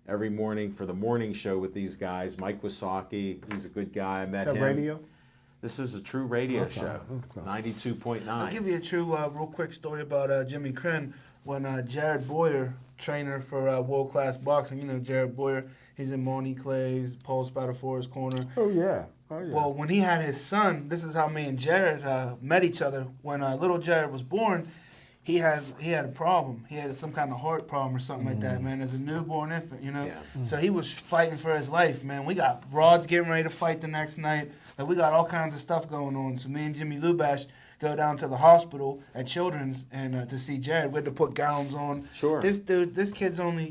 A: every morning for the morning show with these guys. Mike Wasaki, he's a good guy. I met him.
B: Radio?
A: This is a true radio show, 92.9.
C: I'll give you a true, real quick story about Jimmy Krenn. When Jared Boyer, trainer for World Class Boxing, Jared Boyer, he's in Monty Clay's, Paul Spatafora's corner.
B: Oh, yeah.
C: Well, when he had his son, this is how me and Jared met each other. When little Jared was born, he had a problem. He had some kind of heart problem or something like that, man, as a newborn infant, Yeah. So he was fighting for his life, man. We got Rods getting ready to fight the next night. Like, we got all kinds of stuff going on. So me and Jimmy Lubash go down to the hospital at Children's and to see Jared. We had to put gowns on.
A: Sure.
C: This kid's only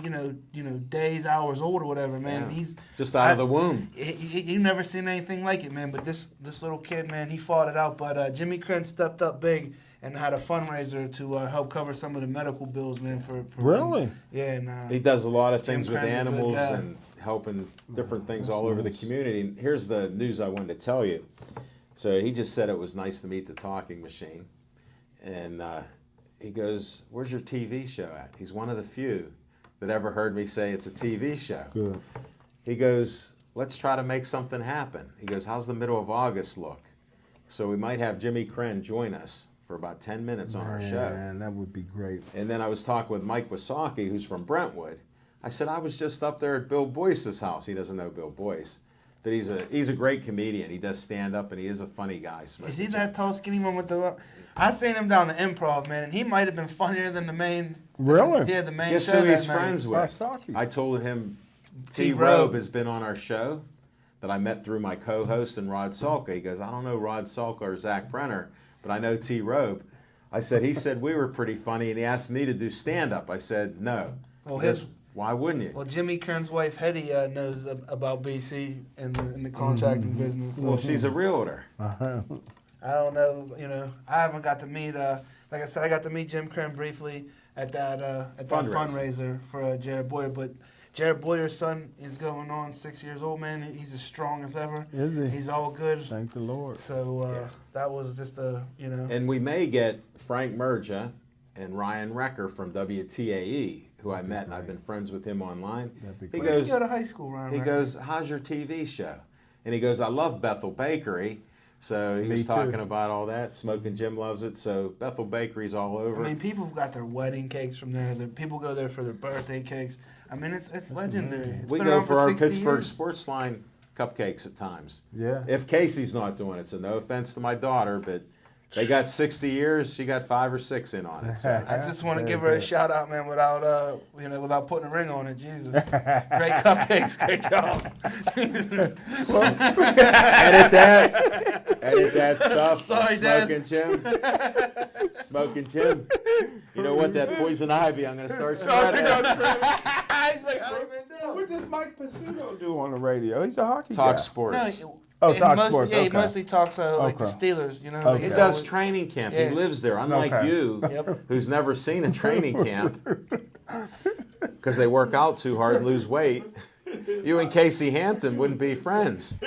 C: days, hours old or whatever, man.
A: Yeah.
C: He's
A: just out of the womb.
C: You never seen anything like it, man. But this little kid, man, he fought it out. But Jimmy Krenn stepped up big and had a fundraiser to help cover some of the medical bills, man. For
B: really?
C: him. Yeah, and
A: he does a lot of things
C: Jim
A: with
C: Krenn's a good
A: animals
C: guy.
A: and helping different things all over the community. And here's the news I wanted to tell you. So he just said it was nice to meet the talking machine. And he goes, where's your TV show at? He's one of the few that ever heard me say it's a TV show.
B: Good.
A: He goes, let's try to make something happen. He goes, how's the middle of August look? So we might have Jimmy Krenn join us for about 10 minutes on our show.
B: Man, that would be great.
A: And then I was talking with Mike Wasaki, who's from Brentwood. I said, I was just up there at Bill Boyce's house. He doesn't know Bill Boyce. But he's a great comedian. He does stand up, and he is a funny guy.
C: Is he that tall, skinny one with the? I seen him down the Improv, man, and he might have been funnier than the main.
B: Really?
C: Yeah, the main
A: Guess
C: show
A: who he's
C: that night.
A: friends with?
B: Wasaki.
A: I told him T.
C: T.
A: Robe
C: Robe
A: has been on our show that I met through my co-host and Rod Salka. He goes, I don't know Rod Salka or Zach Brenner, but I know T. Robe. I said, he said we were pretty funny, and he asked me to do stand-up. I said, no.
C: Well,
A: He goes, why wouldn't you?
C: Well, Jimmy Krenn's wife Hetty knows about BC and in the contracting business. So.
A: Well, she's a realtor.
B: Uh-huh.
C: I don't know, I haven't got to meet like I said, I got to meet Jim Crim briefly at that fundraiser for Jared Boyer. But Jared Boyer's son is going on 6 years old, man. He's as strong as ever.
B: Is he?
C: He's all good.
B: Thank the Lord.
C: So that was just
A: And we may get Frank Merja and Ryan Recker from WTAE, who I met, and I've been friends with him online.
B: That'd be
A: He
B: great.
C: Where did
A: goes,
C: you go to high school, Ryan?
A: he
C: Recker?
A: goes, how's your TV show? And he goes, I love Bethel Bakery. So he was
B: too.
A: talking about all that. Smoking Jim loves it. So Bethel Bakery's all over.
C: I mean, people have got their wedding cakes from there. People go there for their birthday cakes. I mean, it's legendary. It's
A: We
C: been
A: go
C: around
A: for our
C: 60
A: Pittsburgh
C: years.
A: Sports Line cupcakes at times.
B: Yeah.
A: If Casey's not doing it, so no offense to my daughter, but they got 60 years. She got 5 or 6 in on it. So.
C: I just want to
B: Very
C: give her a
B: good.
C: shout out, man, without without putting a ring on it. Jesus, great cupcakes, great job.
A: Edit that stuff.
C: Sorry,
A: Smoking Jim. Smoking Jim. You know what? That poison ivy, I'm going to start shredding.
C: He's like, I don't even know.
B: What does Mike Pacino do on the radio? He's a hockey
A: Talk
B: guy.
A: sports.
B: Oh,
C: he
B: Talk
C: mostly,
B: sports,
C: Yeah, he
B: okay.
C: mostly talks like the
B: Okay.
C: Steelers. You know,
B: Okay.
A: He
C: he's
A: does
C: always-
A: training camp.
C: Yeah.
A: He lives there, unlike
B: Okay.
A: you,
C: Yep.
A: who's never seen a training camp because they work out too hard and lose weight. You and Casey Hampton wouldn't be friends.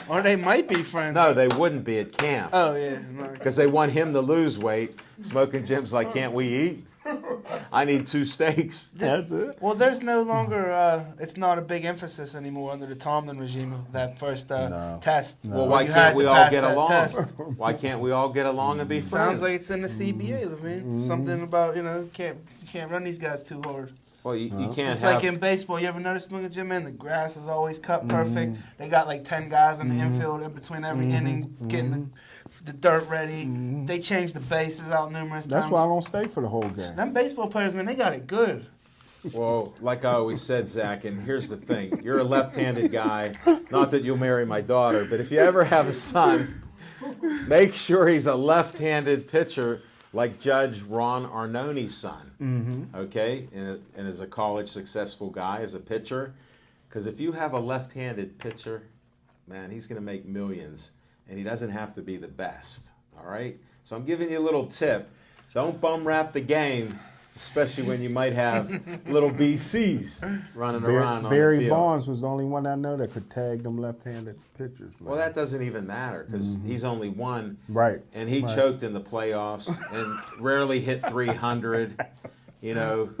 C: Or they might be friends.
A: No, they wouldn't be at camp
C: Oh yeah. No.
A: because they want him to lose weight. Smoking Jim's like, can't we eat? I need 2 steaks.
B: That's it.
C: Well, there's no longer. It's not a big emphasis anymore under the Tomlin regime of that first test.
B: No.
A: Well,
C: where
A: why
C: you
A: can't
C: had
A: we
C: to
A: all
C: pass
A: get
C: that
A: along?
C: test.
A: Why can't we all get along and be friends?
C: Sounds like it's in the CBA, Levine. Something about you can't run these guys too hard.
A: Well, you can't
C: Just
A: have.
C: like in baseball, you ever notice, Smoking Jim, man, the grass is always cut perfect. They got like 10 guys in the infield in between every inning getting the dirt ready. They change the bases out numerous times.
B: That's why I don't stay for the whole game.
C: Them baseball players, man, they got it good.
A: Well, like I always said, Zach, and here's the thing: you're a left-handed guy. Not that you'll marry my daughter, but if you ever have a son, make sure he's a left-handed pitcher like Judge Ron Arnone's son. Okay, and as a college successful guy, as a pitcher, because if you have a left-handed pitcher, man, he's going to make millions, and he doesn't have to be the best. All right, so I'm giving you a little tip: don't bum rap the game. Especially when you might have little BCs running around on
B: Barry
A: the field.
B: Bonds was the only one I know that could tag them left-handed pitchers. Man.
A: Well, that doesn't even matter because he's only one.
B: Right.
A: And he
B: Right.
A: choked in the playoffs and rarely hit 300.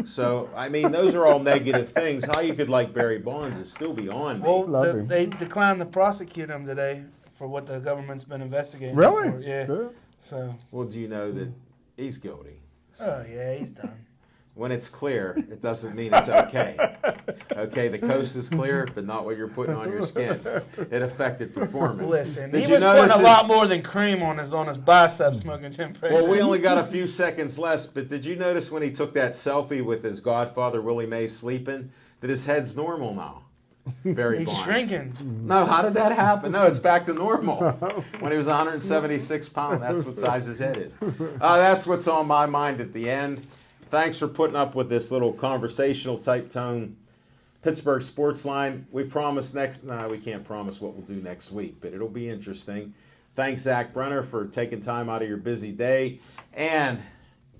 A: So, I mean, those are all negative things. How you could like Barry Bonds is still beyond me.
C: Well,
B: Love him.
C: they declined to prosecute him today for what the government's been investigating.
B: Really?
C: For. Yeah.
B: Good.
C: So,
A: Well, do you know that he's guilty?
C: oh yeah, he's done.
A: When it's clear, it doesn't mean it's okay. Okay, the coast is clear, but not what you're putting on your skin. It affected performance.
C: Listen,
A: Did
C: he
A: you
C: was putting
A: notice
C: a
A: his-
C: lot more than cream on his biceps, Smoking Jim Frazier.
A: Well, we only got a few seconds left, but did you notice when he took that selfie with his godfather, Willie Mays, sleeping, that his head's normal now? Barry
C: He's
A: Bonds.
C: shrinking.
A: No, how did that happen? No, it's back to normal. When he was 176 pounds, that's what size his head is. That's what's on my mind at the end. Thanks for putting up with this little conversational type tone. Pittsburgh Sports Line. We promise we can't promise what we'll do next week, but it'll be interesting. Thanks, Zach Brenner, for taking time out of your busy day and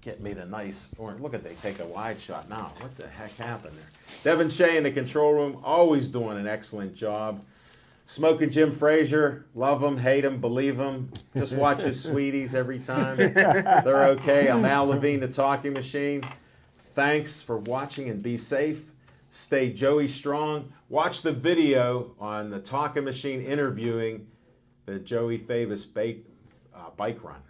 A: get me the nice orange. Look at they take a wide shot now. What the heck happened there? Devin Shea in the control room, always doing an excellent job. Smoking Jim Frazier, love him, hate him, believe him. Just watch his sweeties every time. They're okay. I'm Al Levine, the talking machine. Thanks for watching and be safe. Stay Joey strong. Watch the video on the talking machine interviewing the Joey Fabus bike run.